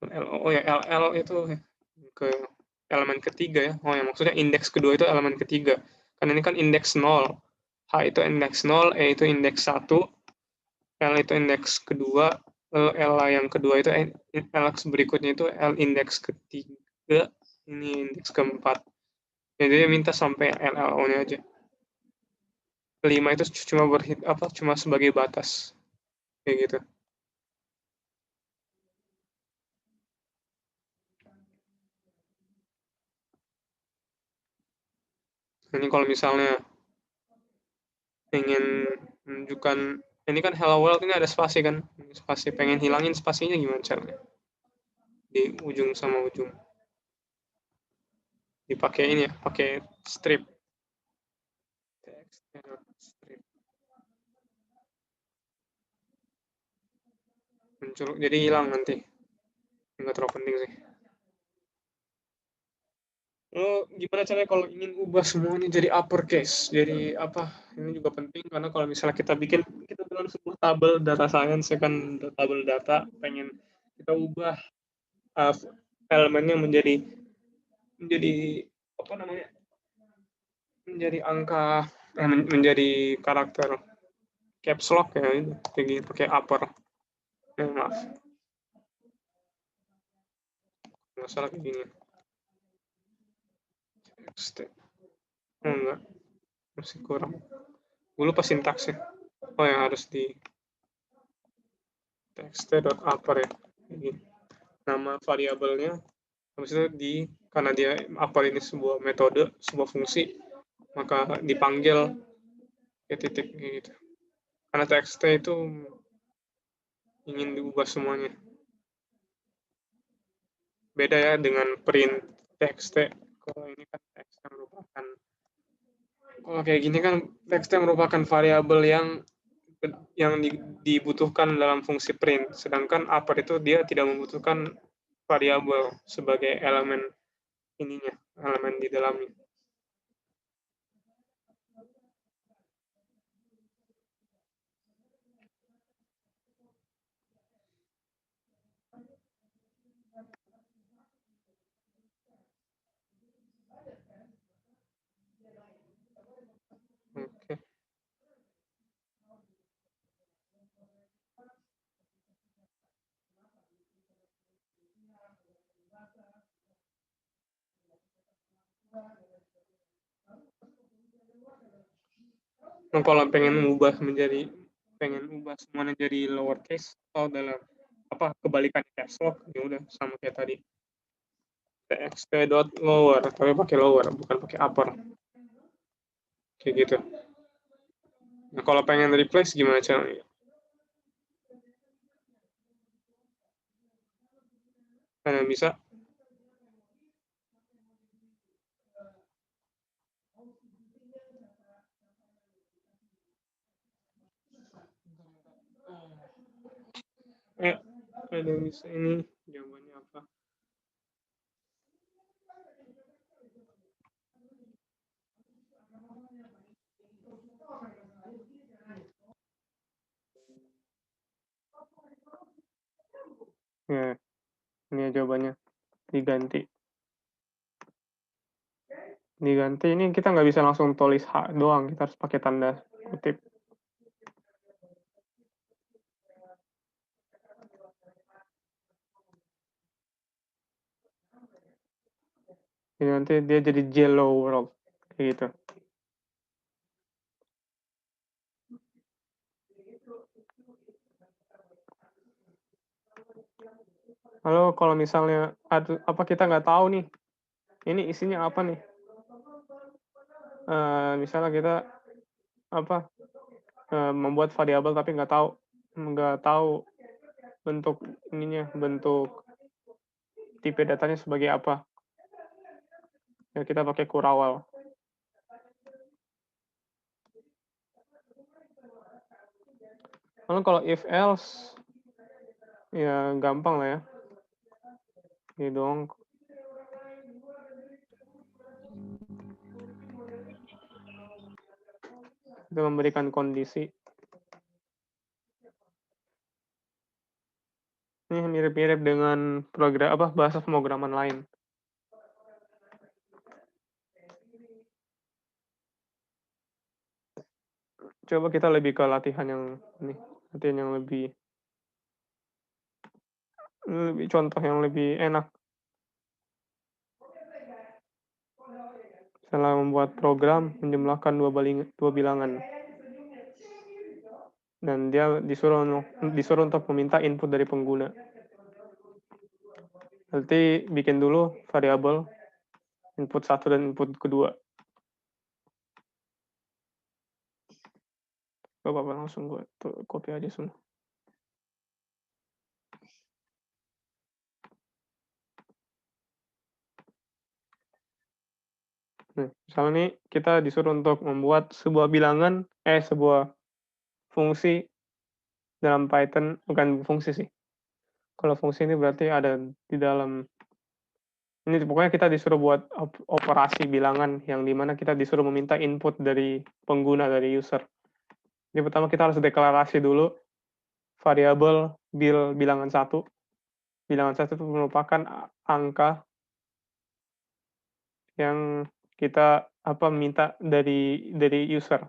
LLO ya, LL itu ke elemen ketiga ya. Ya maksudnya indeks kedua itu elemen ketiga. Karena ini kan indeks 0. H itu indeks 0, E itu indeks 1, L itu indeks kedua, L yang kedua itu L berikutnya itu L indeks ketiga, ini indeks keempat. Jadi dia minta sampai LLO-nya aja. 5 itu cuma sebagai batas. Kayak gitu. Ini kalau misalnya pengen menunjukkan, ini kan hello world, ini ada spasi kan, spasi, pengen hilangin spasinya gimana caranya? Di ujung sama ujung. Dipakai ini ya, pakai strip. Strip. Muncul, jadi hilang nanti. Nggak terlalu penting sih. Lo gimana caranya kalau ingin ubah semuanya jadi uppercase? Jadi apa? Ini juga penting karena kalau misalnya kita dalam sebuah tabel data science ya kan, tabel data, pengen kita ubah elemennya menjadi apa namanya? Menjadi angka, menjadi karakter caps lock ya, kayak gitu, pakai upper. Maaf. Nggak salah kayak gini. Enggak, masih kurang. Gue lupa sintaksnya. Yang harus di txt.upper ya. Ini nama variabelnya, habis itu karena dia upper ini sebuah metode, sebuah fungsi, maka dipanggil ke titik gitu. Karena txt itu ingin diubah semuanya. Beda ya dengan print txt. Kalau ini kan txt merupakan, kalau kayak gini kan txt merupakan variabel yang dibutuhkan dalam fungsi print, sedangkan upper itu dia tidak membutuhkan variabel sebagai elemen ininya, elemen di dalamnya. Oke. Nah, kalau pengen ubah semuanya jadi lowercase atau dalam kebalikan caps lock, ya udah sama kayak tadi, txt.lower, tapi pakai lower bukan pakai upper, kayak gitu. Nah, kalau pengen replace gimana caranya? Karena bisa ada bisa ini jawabannya apa? nanti ini kita nggak bisa langsung tulis H doang, kita harus pakai tanda kutip. Jadi nanti dia jadi Jello World, kayak gitu. Lalu kalau misalnya apa kita nggak tahu nih, ini isinya apa nih? Misalnya kita apa membuat variabel tapi nggak tahu bentuk ininya, bentuk tipe datanya sebagai apa. Ya kita pakai kurawal. Lalu kalau if else ya gampang lah ya. Ini dong. Kita memberikan kondisi. Ini mirip-mirip dengan bahasa pemrograman lain. Coba kita lebih ke latihan yang lebih contoh yang lebih enak. Setelah membuat program menjumlahkan dua bilangan. Dan dia disuruh untuk meminta input dari pengguna. Nanti bikin dulu variabel input 1 dan input kedua. Gak apa-apa, langsung gue copy aja semua. Nah, misalnya nih kita disuruh untuk membuat sebuah fungsi dalam Python, bukan fungsi sih. Kalau fungsi ini berarti ada di dalam, ini pokoknya kita disuruh buat operasi bilangan yang dimana kita disuruh meminta input dari pengguna, dari user. Jadi pertama kita harus deklarasi dulu variabel bilangan 1. Bilangan 1 itu merupakan angka yang kita minta dari user.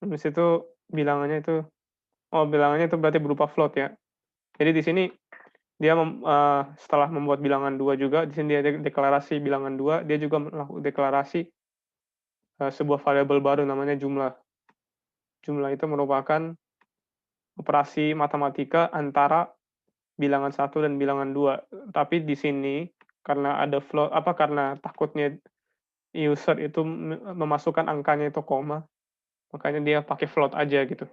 Habis itu bilangannya itu berarti berupa float ya. Jadi di sini dia setelah membuat bilangan 2 juga, di sini dia deklarasi bilangan 2, dia juga melakukan deklarasi sebuah variabel baru namanya jumlah. Jumlah itu merupakan operasi matematika antara bilangan 1 dan bilangan 2. Tapi di sini karena ada float, karena takutnya user itu memasukkan angkanya itu koma, makanya dia pakai float aja gitu.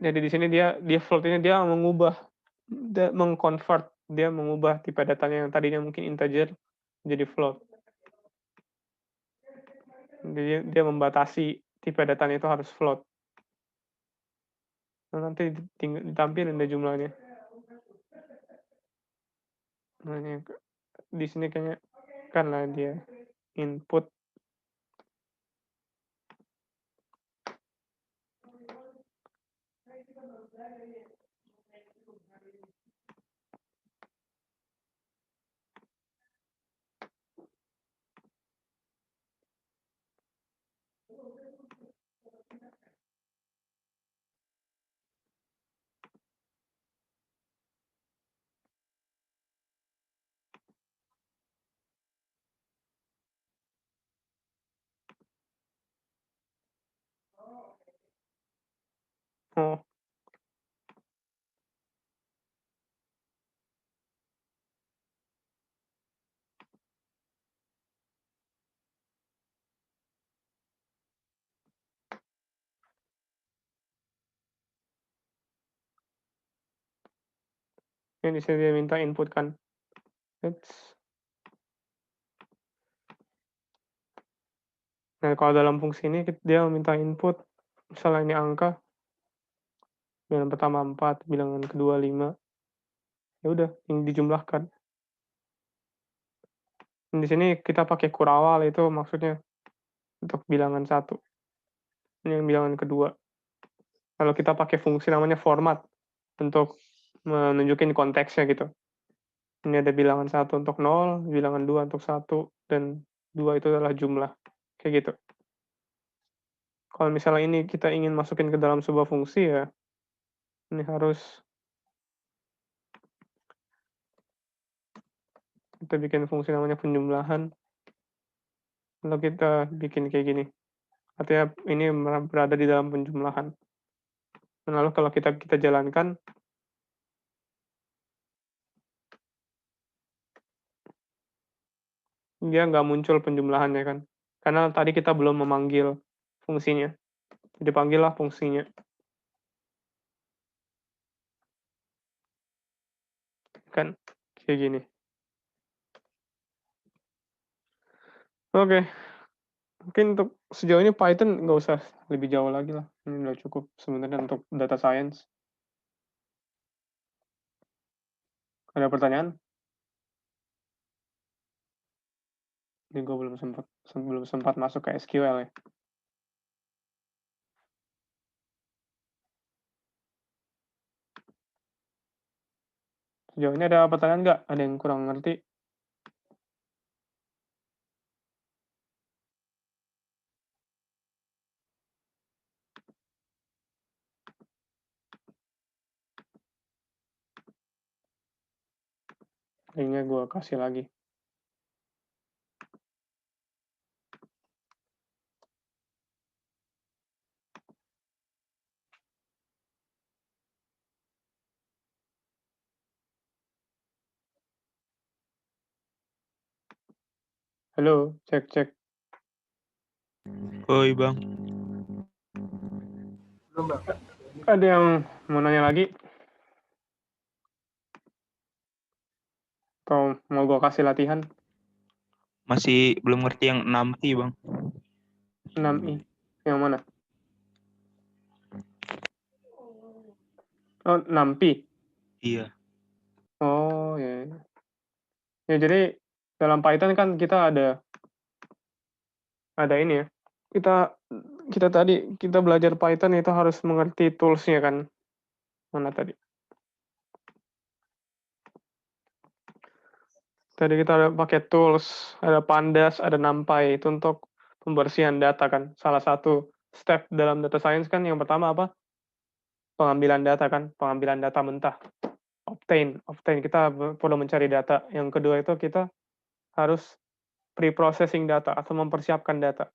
Jadi di sini dia float ini dia mengubah tipe datanya yang tadinya mungkin integer jadi float. Jadi dia membatasi tipe datanya itu harus float. Nah, nanti ditampilin deh jumlahnya. Nah, ini di sini kayaknya karena dia input oh ini di sini dia minta input kan. Nah, kalau dalam fungsi ini dia meminta input, misalnya ini angka, bilangan pertama 4, bilangan kedua 5. Ya udah, yang dijumlahkan. Dan di sini kita pakai kurawal, itu maksudnya untuk bilangan 1. Ini yang bilangan kedua. Kalau kita pakai fungsi namanya format untuk menunjukin konteksnya gitu. Ini ada bilangan 1 untuk 0, bilangan 2 untuk 1, dan 2 itu adalah jumlah. Kayak gitu. Kalau misalnya ini kita ingin masukin ke dalam sebuah fungsi ya, ini harus kita bikin fungsi namanya penjumlahan, lalu kita bikin kayak gini. Artinya ini berada di dalam penjumlahan. Dan lalu kalau kita jalankan, dia nggak muncul penjumlahannya kan. Karena tadi kita belum memanggil fungsinya. Jadi panggillah fungsinya. Kan kayak gini. Oke. Mungkin untuk sejauh ini Python nggak usah lebih jauh lagi lah. Ini udah cukup sebenarnya untuk data science. Ada pertanyaan? Ini gue belum sempat masuk ke SQL ya. Sejauh ini ada pertanyaan nggak? Ada yang kurang ngerti? Linknya gue kasih lagi. Halo, cek. Oi bang, Ada yang mau nanya lagi? Atau mau gue kasih latihan? masih belum ngerti yang 6P bang. 6i. Yang mana? Oh, 6pi. Iya. Oh, ya. Ya, jadi dalam Python kan kita ada ini ya. Kita belajar Python itu harus mengerti tools-nya kan. Mana tadi? Tadi kita ada pakai tools, ada pandas, ada numpy, itu untuk pembersihan data kan. Salah satu step dalam data science kan yang pertama apa? Pengambilan data kan, pengambilan data mentah. Obtain, kita perlu mencari data. Yang kedua itu kita harus pre-processing data atau mempersiapkan data.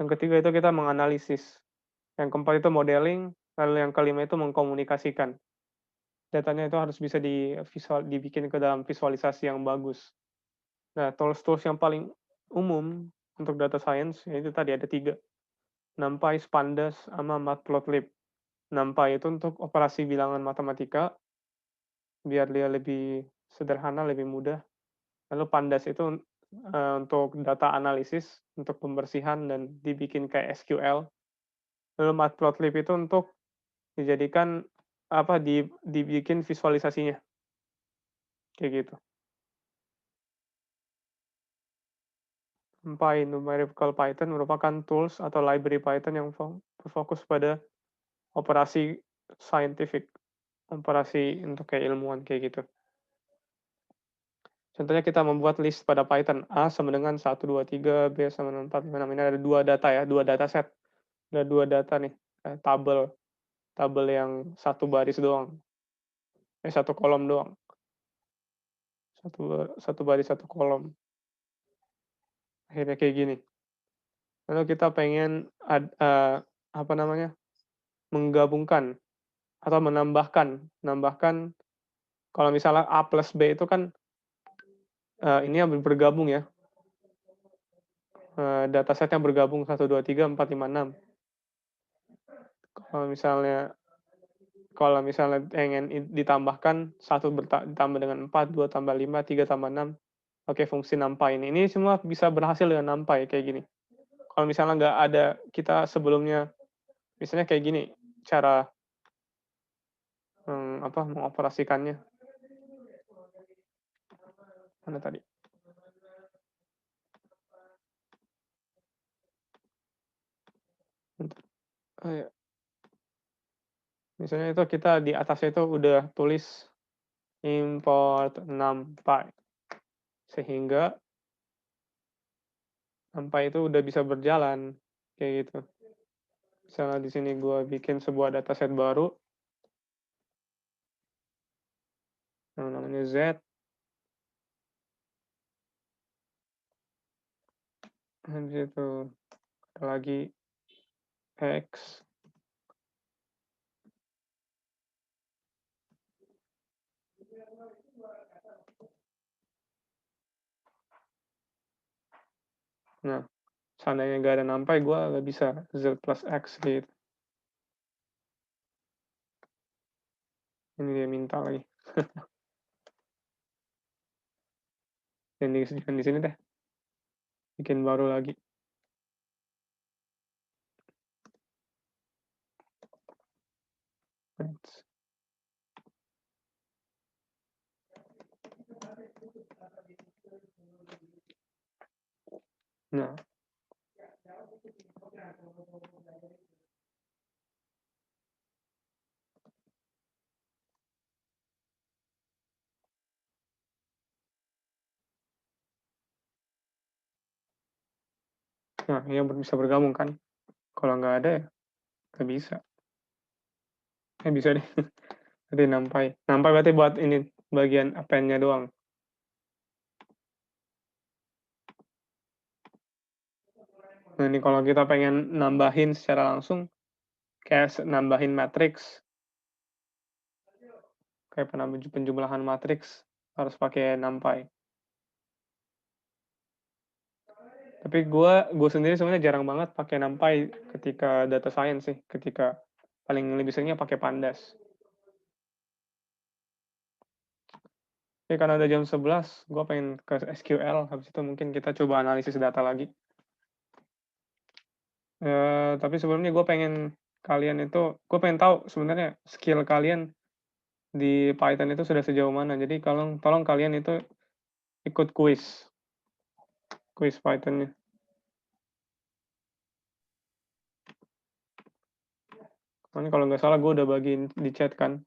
Yang ketiga itu kita menganalisis. Yang keempat itu modeling, lalu yang kelima itu mengkomunikasikan. Datanya itu harus bisa dibikin ke dalam visualisasi yang bagus. Nah, tools-tools yang paling umum untuk data science, itu tadi ada 3. NumPy, Pandas, sama Matplotlib. NumPy itu untuk operasi bilangan matematika, biar dia lebih sederhana, lebih mudah. Lalu Pandas itu untuk data analisis, untuk pembersihan dan dibikin kayak SQL. Lalu Matplotlib itu untuk dijadikan dibikin visualisasinya. Kayak gitu. NumPy, Numerical Python, merupakan tools atau library Python yang berfokus pada operasi scientific, operasi untuk kayak ilmuwan kayak gitu. Contohnya kita membuat list pada Python, A sama dengan 1, 2, 3, B sama dengan 4, 5, 6. Ini ada 2 data ya, 2 data set. Ada 2 data nih, tabel yang 1 baris doang. 1 kolom doang. Satu baris, 1 kolom. Akhirnya kayak gini. Lalu kita pengen menggabungkan atau menambahkan kalau misalnya A plus B itu kan ini bergabung ya. Datasetnya bergabung 1, 2, 3, 4, 5, 6. Kalau misalnya pengen ditambahkan 1 ditambah dengan 4, 2 tambah 5, 3 tambah 6, pakai fungsi numpy ini. Ini semua bisa berhasil dengan numpy kayak gini. Kalau misalnya nggak ada kita sebelumnya, misalnya kayak gini, cara mengoperasikannya. Mana tadi? Oh, ya. Misalnya itu kita di atasnya itu udah tulis import numpy. Sehingga numpy itu udah bisa berjalan kayak gitu. Misalnya di sini gue bikin sebuah dataset baru yang namanya Z. Habis itu ada lagi X. Nah, seandainya nggak ada numpy, gue nggak bisa Z plus X gitu. Ini dia minta lagi. Dan di sini deh. Bikin baru lagi. Nah, yang bisa bergabung kan. Kalau nggak ada ya nggak bisa. Bisa deh. Berarti numpy. Numpy berarti buat ini bagian append-nya doang. Nah, ini kalau kita pengen nambahin secara langsung, kayak nambahin matriks, kayak penjumlahan matriks, harus pakai numpy. Tapi gue sendiri sebenarnya jarang banget pakai numpy ketika data science sih, ketika paling lebih seringnya pakai pandas. Tapi karena udah jam 11, gue pengen ke SQL, habis itu mungkin kita coba analisis data lagi. Tapi sebelumnya gue pengen tahu sebenarnya skill kalian di Python itu sudah sejauh mana. Jadi tolong kalian itu ikut quiz Python-nya. Ini kalau nggak salah gue udah bagiin di chat kan.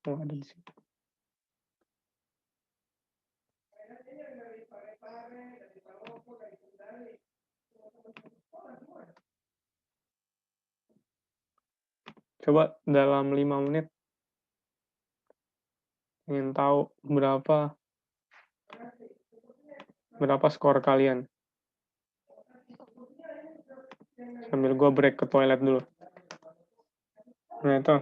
Oh, ada di sini. Coba dalam 5 menit ingin tahu berapa skor kalian. Sambil gue break ke toilet dulu. Nah itu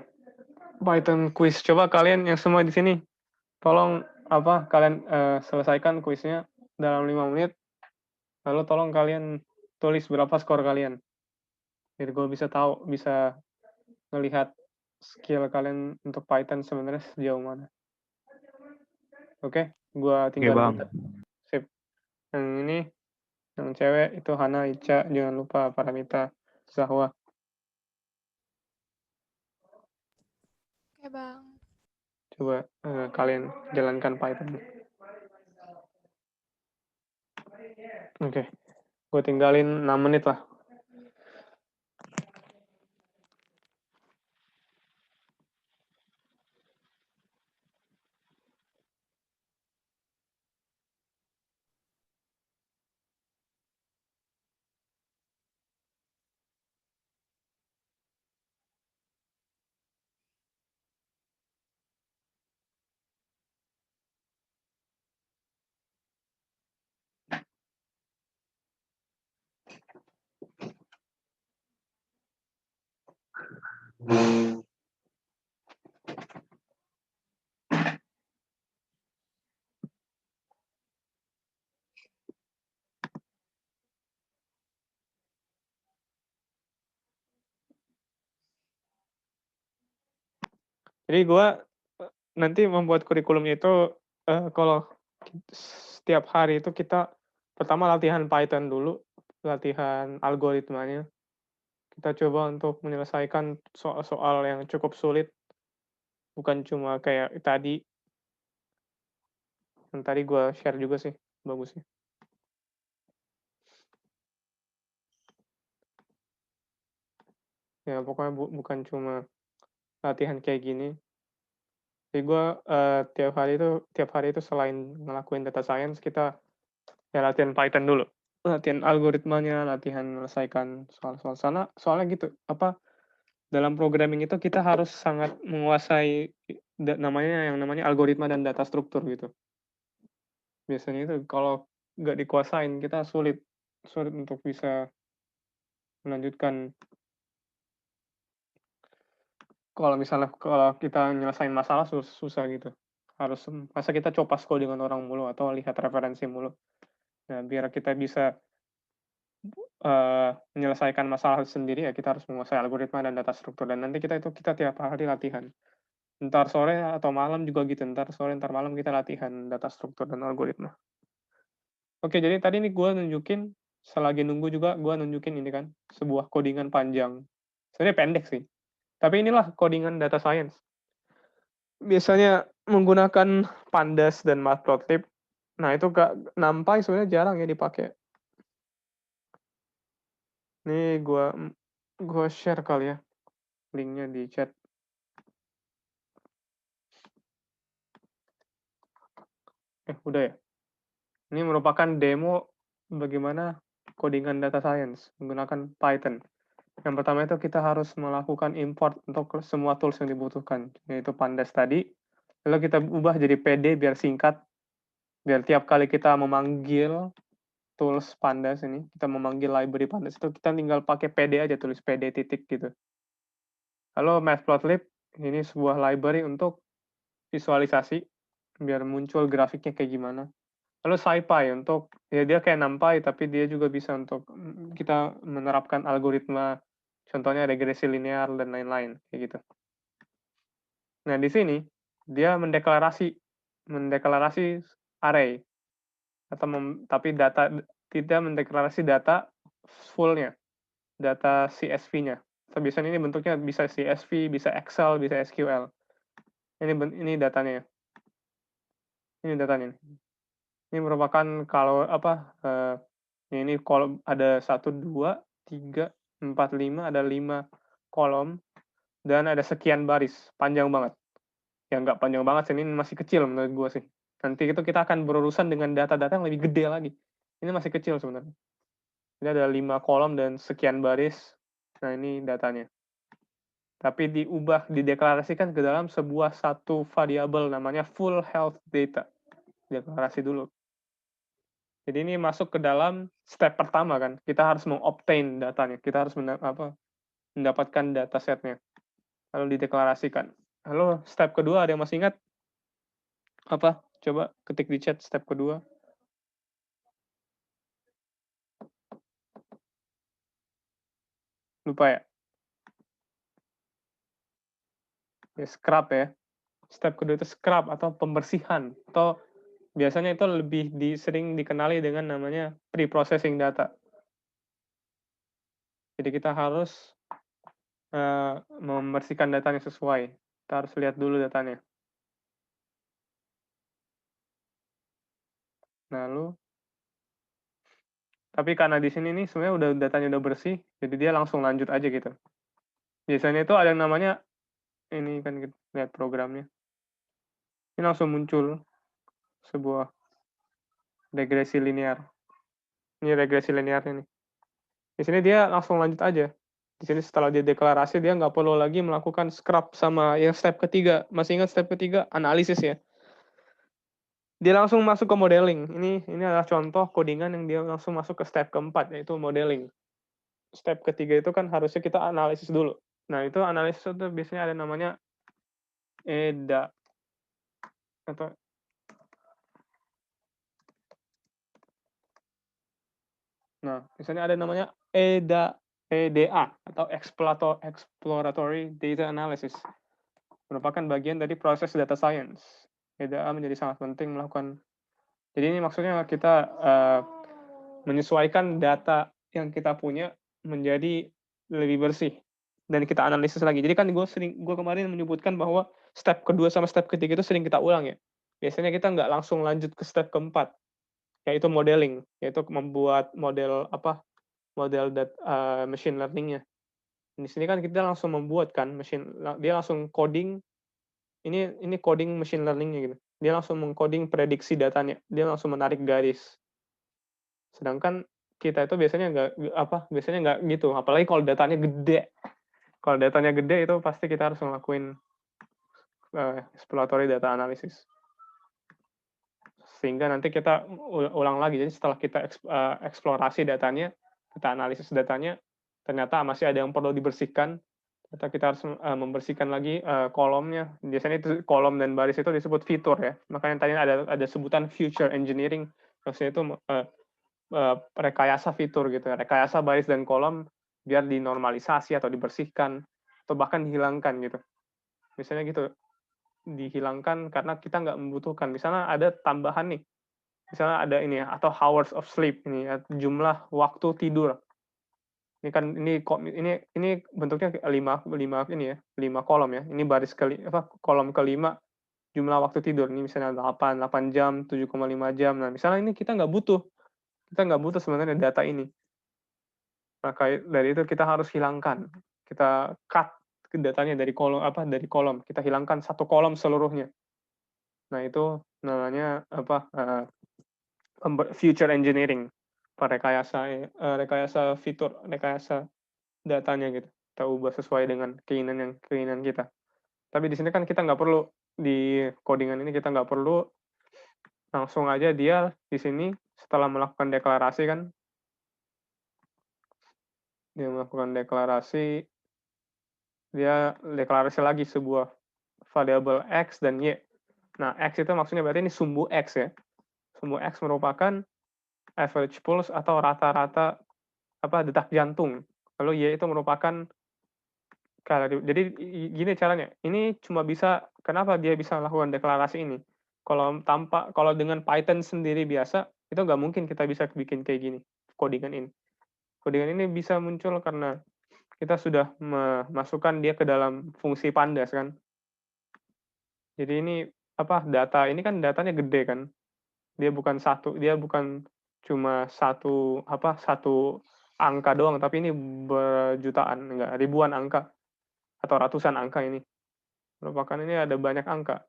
Python quiz. Coba kalian yang semua di sini, tolong kalian selesaikan kuisnya dalam 5 menit. Lalu tolong kalian tulis berapa skor kalian. Jadi gue bisa melihat skill kalian untuk Python sebenarnya sejauh mana. Oke, gue tinggal Bang. Sip. Yang ini, yang cewek itu Hana, Ica, jangan lupa Paramita, Zahwa. Oke, Bang. Coba kalian jalankan Python. Oke, gue tinggalin 6 menit lah. Jadi gue nanti membuat kurikulumnya itu kalau setiap hari itu kita pertama latihan Python dulu, latihan algoritmanya. Kita coba untuk menyelesaikan soal-soal yang cukup sulit, bukan cuma kayak tadi. Yang tadi gue share juga sih, bagusnya. Ya pokoknya bukan cuma latihan kayak gini. Jadi gue tiap hari itu selain ngelakuin data science, kita ya latihan Python dulu. Latihan algoritmanya, latihan menyelesaikan soal-soal sana. Soalnya gitu, dalam programming itu kita harus sangat menguasai yang namanya algoritma dan data struktur gitu. Biasanya itu kalau nggak dikuasain, kita sulit untuk bisa melanjutkan. Kalau kita nyelesain masalah susah gitu. Masa kita copas coding dengan orang mulu atau lihat referensi mulu. Nah, biar kita bisa menyelesaikan masalah sendiri, ya kita harus menguasai algoritma dan data struktur. Dan nanti kita tiap hari latihan. Ntar sore atau malam juga gitu. Ntar sore, ntar malam kita latihan data struktur dan algoritma. Oke, jadi tadi nih gue nunjukin, selagi nunggu juga gue nunjukin ini kan, sebuah codingan panjang. Sebenarnya pendek sih. Tapi inilah codingan data science. Biasanya menggunakan pandas dan matplotlib. Nah, itu NumPy sebenarnya jarang ya dipakai. Nih gua share kali ya linknya di chat. Udah ya. Ini merupakan demo bagaimana codingan data science menggunakan Python. Yang pertama itu kita harus melakukan import untuk semua tools yang dibutuhkan, yaitu pandas tadi. Lalu kita ubah jadi PD biar singkat, biar tiap kali kita memanggil tools pandas ini, kita memanggil library pandas itu kita tinggal pakai PD aja, tulis PD titik gitu. Lalu matplotlib ini sebuah library untuk visualisasi biar muncul grafiknya kayak gimana. Lalu SciPy untuk ya dia kayak NumPy tapi dia juga bisa untuk kita menerapkan algoritma, contohnya regresi linear dan lain-lain kayak gitu. Nah, di sini dia mendeklarasi array atau tapi tidak mendeklarasi data full-nya, data CSV-nya. So, biasanya ini bentuknya bisa CSV, bisa Excel, bisa SQL. Ini datanya. Ini datanya. Ini merupakan kalau ini kolom ada 1, 2, 3, 4, 5, ada 5 kolom dan ada sekian baris, panjang banget. Ya nggak panjang banget sih, ini masih kecil menurut gue sih. Nanti itu kita akan berurusan dengan data-data yang lebih gede lagi. Ini masih kecil sebenarnya. Ini ada 5 kolom dan sekian baris. Nah, ini datanya. Tapi dideklarasikan ke dalam sebuah satu variabel namanya full health data. Deklarasi dulu. Jadi ini masuk ke dalam step pertama kan. Kita harus mengobtain datanya. Kita harus mendapatkan datasetnya. Lalu dideklarasikan. Lalu step kedua ada yang masih ingat? Apa? Coba ketik di chat step kedua. Lupa ya? Scrub ya. Step kedua itu scrub atau pembersihan. Atau biasanya itu lebih sering dikenali dengan namanya pre-processing data. Jadi kita harus membersihkan datanya sesuai. Kita harus lihat dulu datanya. Lalu, tapi karena di sini nih sebenarnya datanya udah bersih, jadi dia langsung lanjut aja gitu. Biasanya itu ada yang namanya, ini kan kita lihat programnya. Ini langsung muncul sebuah regresi linear. Ini regresi linearnya nih. Di sini dia langsung lanjut aja. Di sini setelah dia deklarasi, dia nggak perlu lagi melakukan scrub sama yang step ketiga. Masih ingat step ketiga? Analisis ya. Dia langsung masuk ke modeling. Ini adalah contoh codingan yang dia langsung masuk ke step keempat, yaitu modeling. Step ketiga itu kan harusnya kita analisis dulu. Nah, itu analisis itu biasanya ada namanya EDA. Nah, misalnya ada namanya EDA atau Exploratory Data Analysis. Merupakan bagian dari proses data science. EDA menjadi sangat penting melakukan. Jadi ini maksudnya kita menyesuaikan data yang kita punya menjadi lebih bersih dan kita analisis lagi. Jadi kan gue kemarin menyebutkan bahwa step kedua sama step ketiga itu sering kita ulang ya. Biasanya kita nggak langsung lanjut ke step keempat, yaitu modeling, yaitu membuat model machine learning-nya. Di sini kan kita langsung membuat kan dia langsung coding, ini coding machine learning-nya gitu. Dia langsung mengcoding prediksi datanya, dia langsung menarik garis. Sedangkan kita itu biasanya nggak gitu, apalagi kalau datanya gede. Kalau datanya gede itu pasti kita harus ngelakuin exploratory data analysis. Sehingga nanti kita ulang lagi. Jadi setelah kita eksplorasi datanya, kita analisis datanya, ternyata masih ada yang perlu dibersihkan. Ternyata kita harus membersihkan lagi kolomnya. Biasanya itu kolom dan baris itu disebut fitur ya. Makanya tadi ada sebutan future engineering. Maksudnya itu rekayasa fitur gitu ya. Rekayasa baris dan kolom biar dinormalisasi atau dibersihkan atau bahkan dihilangkan gitu. Misalnya gitu, dihilangkan karena kita nggak membutuhkan. Misalnya ada tambahan nih, misalnya ada ini ya, atau hours of sleep ini ya, jumlah waktu tidur. Ini kan ini bentuknya 5 kolom ya. Ini kolom kelima jumlah waktu tidur. Ini misalnya 8 jam, 7,5 jam. Nah, misalnya ini kita nggak butuh sebenarnya data ini. Maka dari itu kita harus hilangkan. Kita cut datanya dari kolom. Kita hilangkan satu kolom seluruhnya. Nah, itu namanya future engineering. Rekayasa fitur, rekayasa datanya gitu. Kita ubah sesuai dengan keinginan kita. Tapi di sini kan kita nggak perlu, di codingan ini kita nggak perlu, langsung aja dia di sini setelah melakukan deklarasi kan, dia deklarasi lagi sebuah variabel X dan Y. Nah, X itu maksudnya berarti ini sumbu X ya. Sumbu X merupakan average pulse atau rata-rata detak jantung. Lalu Y itu merupakan jadi gini caranya. Ini cuma bisa, kenapa dia bisa melakukan deklarasi ini? Kalau dengan Python sendiri biasa, itu nggak mungkin kita bisa bikin kayak gini, codingan ini. Codingan ini bisa muncul karena kita sudah memasukkan dia ke dalam fungsi pandas kan. Jadi ini data ini kan datanya gede kan. Dia bukan cuma satu angka doang, tapi ini berjutaan, enggak, ribuan angka atau ratusan angka ini. Merupakan ini ada banyak angka.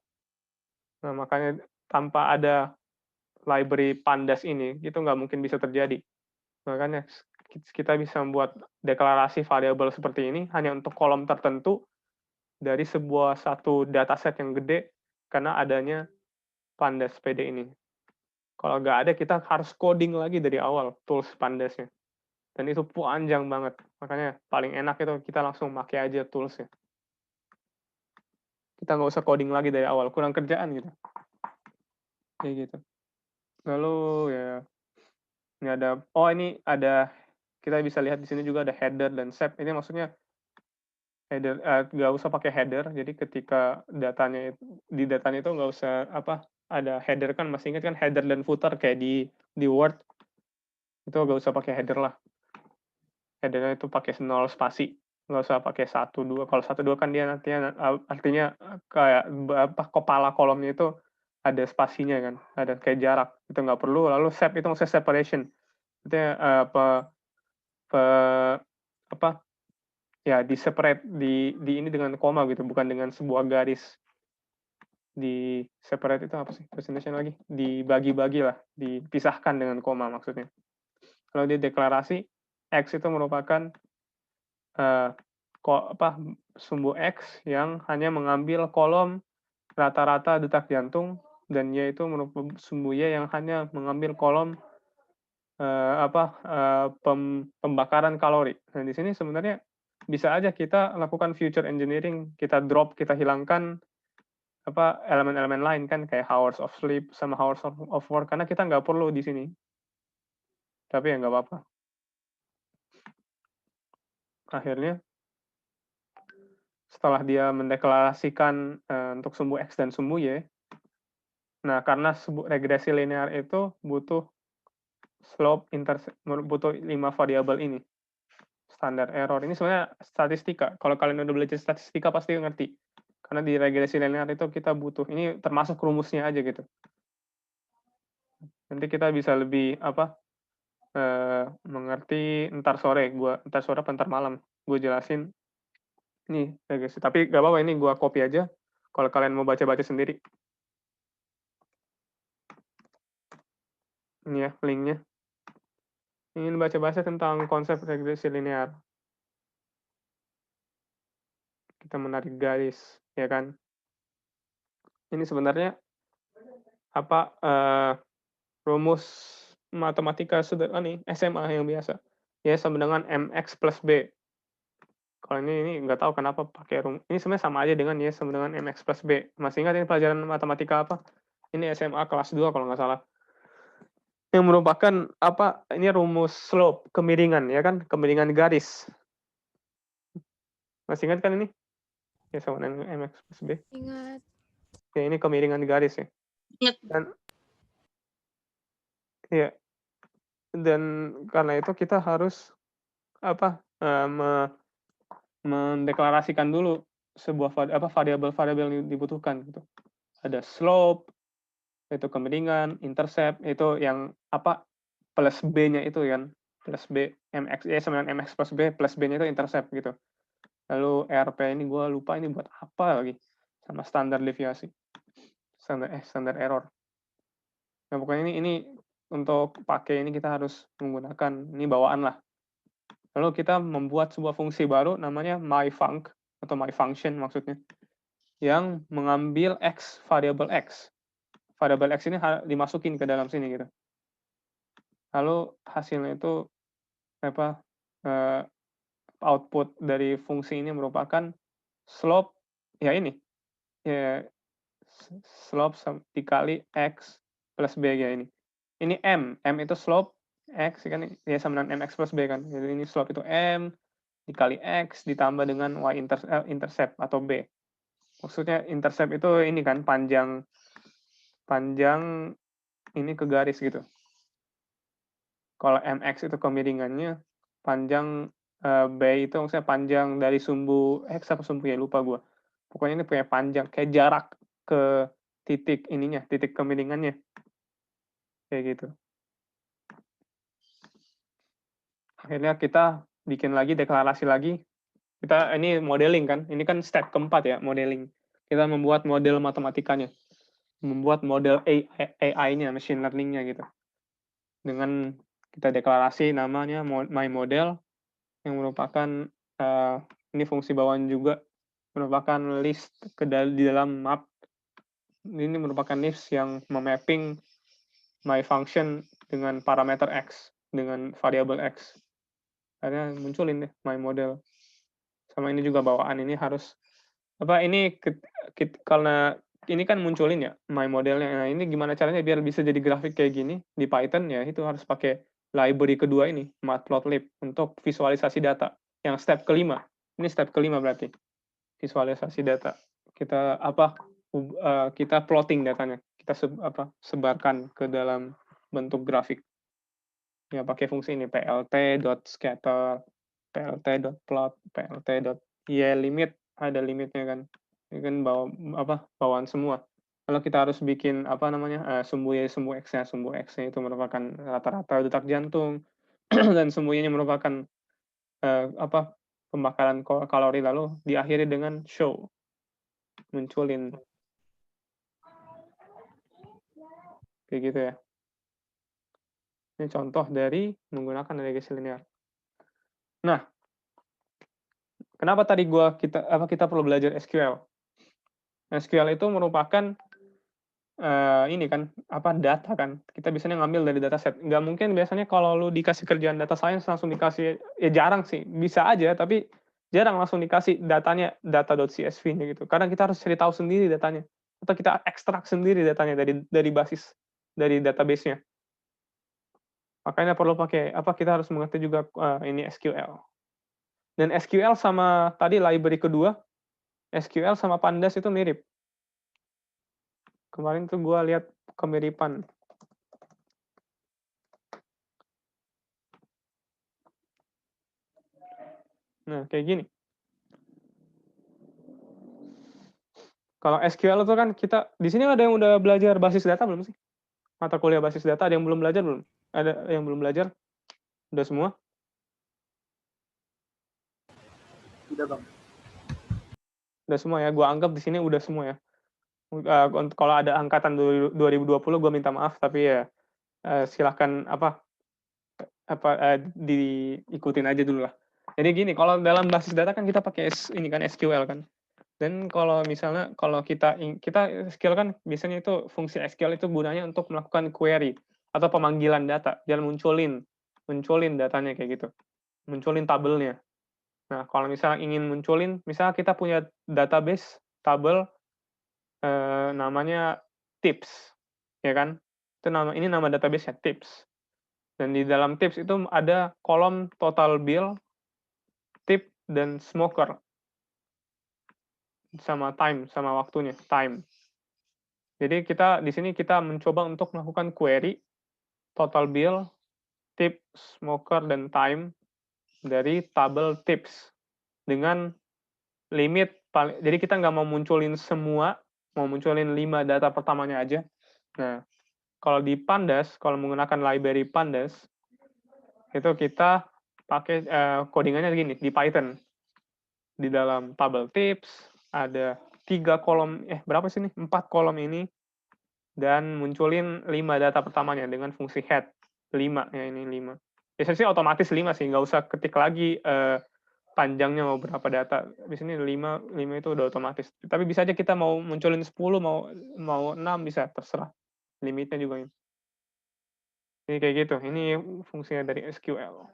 Nah, makanya tanpa ada library pandas ini, itu nggak mungkin bisa terjadi. Makanya kita bisa membuat deklarasi variabel seperti ini hanya untuk kolom tertentu dari satu dataset yang gede karena adanya pandas PD ini. Kalau nggak ada, kita harus coding lagi dari awal tools pandasnya. Dan itu panjang banget. Makanya paling enak itu kita langsung pakai aja toolsnya. Kita nggak usah coding lagi dari awal, kurang kerjaan gitu. Kayak gitu. Lalu ya, ini ada, kita bisa lihat di sini juga ada header dan sep. Ini maksudnya header, nggak usah pakai header. Jadi ketika datanya itu nggak usah ada header kan, masih ingat kan header dan footer kayak di Word. Itu nggak usah pakai header lah. Headernya itu pakai 0 spasi. Nggak usah pakai 1, 2. Kalau 1, 2 kan dia artinya kayak kepala kolomnya itu ada spasinya kan, ada kayak jarak. Itu nggak perlu. Lalu sep itu maksudnya separation. Itu di separate di ini dengan koma gitu, bukan dengan sebuah garis. Di separate itu apa sih presentasinya lagi? Dibagi-bagi lah, dipisahkan dengan koma maksudnya. Kalau dia deklarasi X itu merupakan sumbu X yang hanya mengambil kolom rata-rata detak jantung, dan Y itu merupakan sumbu Y yang hanya mengambil kolom pembakaran kalori. Nah, di sini sebenarnya bisa aja kita lakukan future engineering, kita hilangkan elemen-elemen lain kan, kayak hours of sleep sama hours of work, karena kita nggak perlu di sini. Tapi ya nggak apa-apa. Akhirnya, setelah dia mendeklarasikan untuk sumbu X dan sumbu Y, nah karena regresi linear itu butuh butuh 5 variabel ini. Standar error ini sebenarnya statistika. Kalau kalian udah belajar statistika pasti ngerti. Karena di regresi linear itu kita butuh, ini termasuk rumusnya aja gitu. Nanti kita bisa lebih mengerti ntar sore apa ntar malam gue jelasin Nih, ya guys. Tapi nggak apa-apa, ini gua copy aja. Kalau kalian mau baca-baca sendiri. Ini ya, linknya. Ingin baca-baca tentang konsep regresi linear. Kita menarik garis, ya kan? Ini sebenarnya apa rumus matematika sederhana nih, SMA yang biasa. Ya, sama dengan MX plus B. Kalau ini nggak tahu kenapa pakai ini sebenarnya sama aja dengan Y sama dengan MX plus B. Masih ingat ini pelajaran matematika apa? Ini SMA kelas 2 kalau nggak salah. Yang merupakan apa? Ini rumus slope, kemiringan ya kan? Kemiringan garis. Masih ingat kan ini? Ya sama dengan MX plus B. Ingat. Ya, ini kemiringan garis ya. Ingat. Dan ya. Dan karena itu kita harus apa? Mendeklarasikan dulu sebuah variabel-variabel yang dibutuhkan gitu. Ada slope, itu kemiringan, intercept, itu yang apa plus B-nya itu kan, plus B, MX, sama dengan MX plus B, plus B-nya itu intercept gitu. Lalu RP ini gue lupa ini buat apa lagi, sama standar deviasi, standar error. Nah pokoknya ini untuk pakai ini kita harus menggunakan, ini bawaan lah. Lalu kita membuat sebuah fungsi baru namanya myfunc atau myfunction maksudnya, yang mengambil x, variabel x. Variabel x ini dimasukin ke dalam sini gitu. Lalu hasilnya itu apa? Output dari fungsi ini merupakan slope ya ini. Ya slope dikali x plus b ya ini. Ini m itu slope x kan ya sama dengan mx plus b kan. Jadi ini slope itu m dikali x ditambah dengan y intercept atau b. Maksudnya intercept itu ini kan panjang ini ke garis gitu. Kalau mx itu kemiringannya, panjang b itu maksudnya panjang dari sumbu x apa sumbu ya lupa gue. Pokoknya ini punya panjang kayak jarak ke titik ininya, titik kemiringannya. Kayak gitu. Akhirnya kita bikin lagi, deklarasi lagi. Kita ini modeling kan. Ini kan step keempat ya, modeling. Kita membuat model matematikanya. Membuat model AI-nya, machine learning-nya gitu. Dengan kita deklarasi namanya my model yang merupakan ini fungsi bawaan juga merupakan list di dalam map. Ini merupakan list yang memapping my function dengan parameter x, dengan variabel x. Akhirnya munculin deh my model. Sama ini juga bawaan ini harus apa ini karena ini kan munculin ya my modelnya. Nah, ini gimana caranya biar bisa jadi grafik kayak gini di Python ya itu harus pakai library kedua ini, matplotlib untuk visualisasi data. Yang step kelima. Ini step kelima berarti. Visualisasi data. Kita kita plotting datanya. Kita sebarkan ke dalam bentuk grafik. Ya pakai fungsi ini plt.scatter, plt.plot, plt.ylimit, ada limitnya kan. Ini kan bawaan semua. Kalau kita harus bikin sumbu x-nya, sumbu x-nya itu merupakan rata-rata detak jantung dan sumbu y-nya merupakan pembakaran kalori, lalu diakhiri dengan show, munculin kayak gitu ya. Ini contoh dari menggunakan regresi linear. Nah, kenapa tadi kita perlu belajar SQL? SQL itu merupakan ini kan data kan. Kita biasanya ngambil dari dataset. Nggak mungkin biasanya kalau lu dikasih kerjaan data science langsung dikasih, ya jarang sih. Bisa aja tapi jarang langsung dikasih datanya data.csv-nya gitu. Karena kita harus cari tahu sendiri datanya. Atau kita ekstrak sendiri datanya dari basis dari database-nya. Makanya perlu pakai kita harus mengerti juga ini SQL. Dan SQL sama tadi library kedua, SQL sama Pandas itu mirip. Kemarin tuh gue lihat kemiripan. Nah, kayak gini. Kalau SQL itu kan kita, di sini ada yang udah belajar basis data belum sih? Mata kuliah basis data, ada yang belum belajar belum? Ada yang belum belajar? Udah semua? Udah bang. Udah semua ya. Gua anggap di sini udah semua ya. Kalau ada angkatan 2020 gue minta maaf, tapi ya silahkan diikutin aja dulu lah. Jadi gini, kalau dalam basis data kan kita pakai ini kan SQL kan. Dan kalau misalnya kalau kita SQL kan biasanya itu fungsi SQL itu gunanya untuk melakukan query atau pemanggilan data, jangan munculin datanya kayak gitu. Munculin tabelnya. Nah, kalau misalnya ingin munculin, misalnya kita punya database tabel namanya tips, ya kan? Ini nama database-nya tips. Dan di dalam tips itu ada kolom total bill, tip, dan smoker. Sama time, sama waktunya, time. Jadi di sini kita mencoba untuk melakukan query total bill, tip, smoker, dan time dari tabel tips dengan limit. Jadi kita nggak mau munculin semua, mau munculin 5 data pertamanya aja. Nah, kalau di Pandas, kalau menggunakan library Pandas, itu kita pakai codingannya gini, di Python. Di dalam tabel tips, ada 3 kolom, berapa sih nih? 4 kolom ini, dan munculin 5 data pertamanya dengan fungsi head. 5, ya ini 5. Biasanya sih otomatis 5 sih, nggak usah ketik lagi panjangnya mau berapa data. Di sini 5 itu udah otomatis. Tapi bisa aja kita mau munculin 10, mau 6, bisa, terserah. Limitnya juga ini. Ini kayak gitu. Ini fungsinya dari SQL.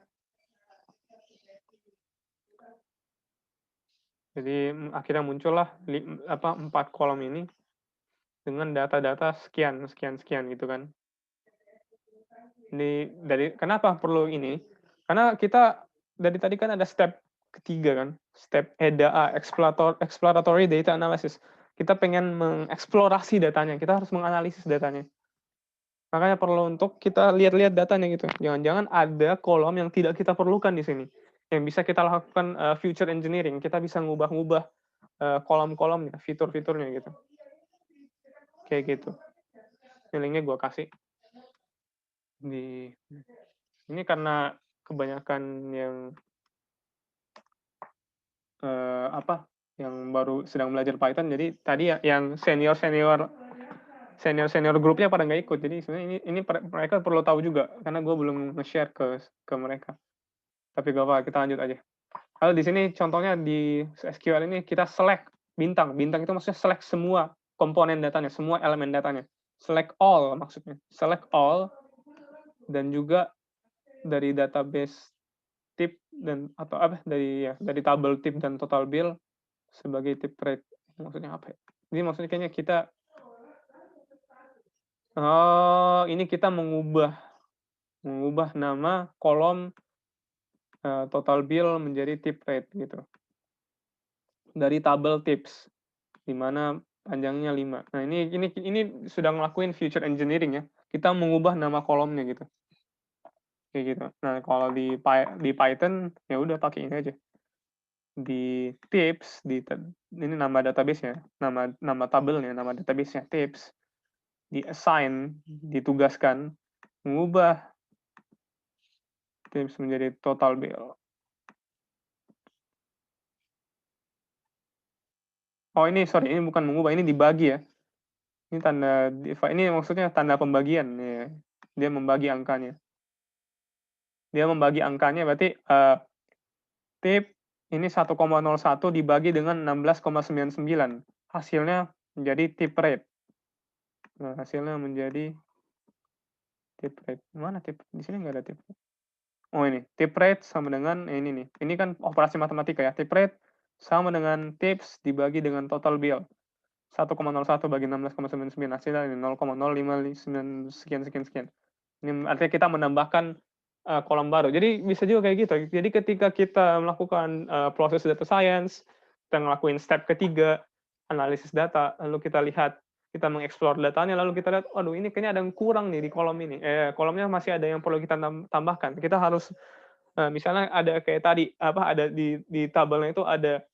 Jadi akhirnya muncullah 4 kolom ini dengan data-data sekian gitu kan. Kenapa perlu ini? Karena kita dari tadi kan ada step ketiga kan, step EDA, exploratory data analysis. Kita pengen mengeksplorasi datanya, kita harus menganalisis datanya. Makanya perlu untuk kita lihat-lihat datanya gitu. Jangan-jangan ada kolom yang tidak kita perlukan di sini. Yang bisa kita lakukan future engineering, kita bisa ngubah-ngubah kolom-kolomnya, fitur-fiturnya gitu. Kayak gitu. Linknya gue kasih ini karena kebanyakan yang yang baru sedang belajar Python, jadi tadi yang senior grupnya pada nggak ikut. Jadi sebenarnya ini mereka perlu tahu juga karena gue belum nge-share ke mereka. Tapi gak apa, kita lanjut aja. Lalu di sini contohnya di SQL ini kita select bintang itu maksudnya select semua komponen datanya, semua elemen datanya. Select all maksudnya. Select all, dan juga dari database tip dari tabel tip dan total bill sebagai tip rate. Maksudnya apa ya? Ini maksudnya kayaknya kita ini kita mengubah nama kolom total bill menjadi tip rate gitu. Dari tabel tips di mana panjangnya 5. Nah, ini sudah ngelakuin feature engineering ya. Kita mengubah nama kolomnya gitu. Kayak gitu. Nah, kalau di Python ya udah pakai ini aja. Di tips, ini nama database-nya, nama tabelnya, nama database-nya tips. Di assign, ditugaskan mengubah tips menjadi total bill. Oh, ini bukan mengubah, ini dibagi ya. Ini maksudnya tanda pembagian ya. Dia membagi angkanya. Berarti tip ini 1,01 dibagi dengan 16,99. Hasilnya menjadi tip rate. Nah, hasilnya menjadi tip rate. Mana tip? Di sini nggak ada tip. Oh, ini. Tip rate sama dengan ini nih. Ini kan operasi matematika ya. Tip rate sama dengan tips dibagi dengan total bill. 1,01 bagi 16,99. Hasilnya ini 0,059 sekian. Ini artinya kita menambahkan kolom baru. Jadi bisa juga kayak gitu. Jadi ketika kita melakukan proses data science, kita ngelakuin step ketiga, analisis data, lalu kita lihat, kita mengeksplor datanya, lalu kita lihat, aduh ini kayaknya ada yang kurang nih di kolom ini. Kolomnya masih ada yang perlu kita tambahkan. Kita harus, misalnya ada kayak tadi, ada di tabelnya itu ada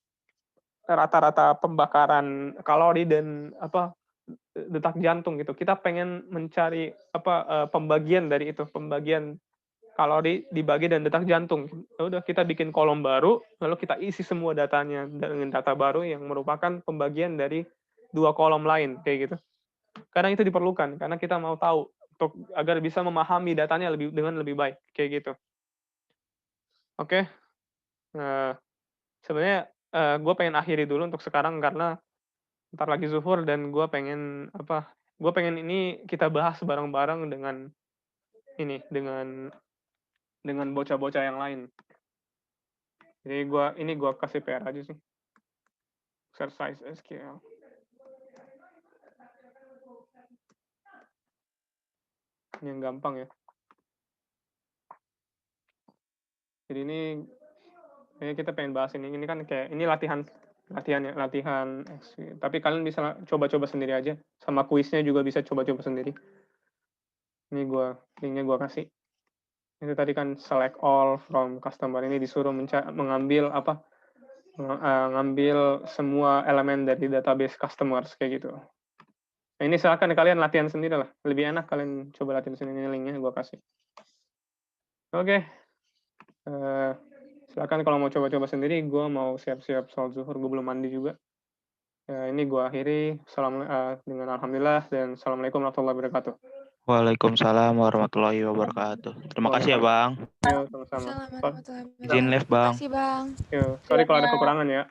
rata-rata pembakaran kalori dan detak jantung gitu. Kita pengen mencari pembagian dari itu, pembagian dibagi dan detak jantung. Ya udah, kita bikin kolom baru, lalu kita isi semua datanya dengan data baru yang merupakan pembagian dari 2 kolom lain, kayak gitu. Kadang itu diperlukan, karena kita mau tahu, agar bisa memahami datanya dengan lebih baik, kayak gitu. Oke. Sebenarnya gue pengen akhiri dulu untuk sekarang, karena ntar lagi zuhur, dan gue pengen ini kita bahas bareng-bareng dengan bocah-bocah yang lain. Jadi gue kasih PR aja sih. Exercise SQL. Ini yang gampang ya. Jadi ini kita pengen bahas ini. Ini kan kayak ini latihan. Tapi kalian bisa coba-coba sendiri aja. Sama kuisnya juga bisa coba-coba sendiri. Ini linknya gue kasih. Itu tadi kan select all from customer, ini disuruh mengambil ngambil semua elemen dari database customers, kayak gitu. Nah, ini silakan kalian latihan sendiri lah. Lebih enak kalian coba latihan sendiri. Ini linknya gue kasih. Oke. Silakan kalau mau coba-coba sendiri. Gue mau siap-siap sholat zuhur. Gue belum mandi juga. Ini gue akhiri. Dengan alhamdulillah dan assalamualaikum warahmatullahi wabarakatuh. Waalaikumsalam warahmatullahi wabarakatuh. Terima kasih ya, Bang. Yo, sama-sama. Assalamualaikum warahmatullahi Izin wabarakatuh. live, Bang. Terima kasih, Bang. Yo, sorry kalau ada kekurangan ya.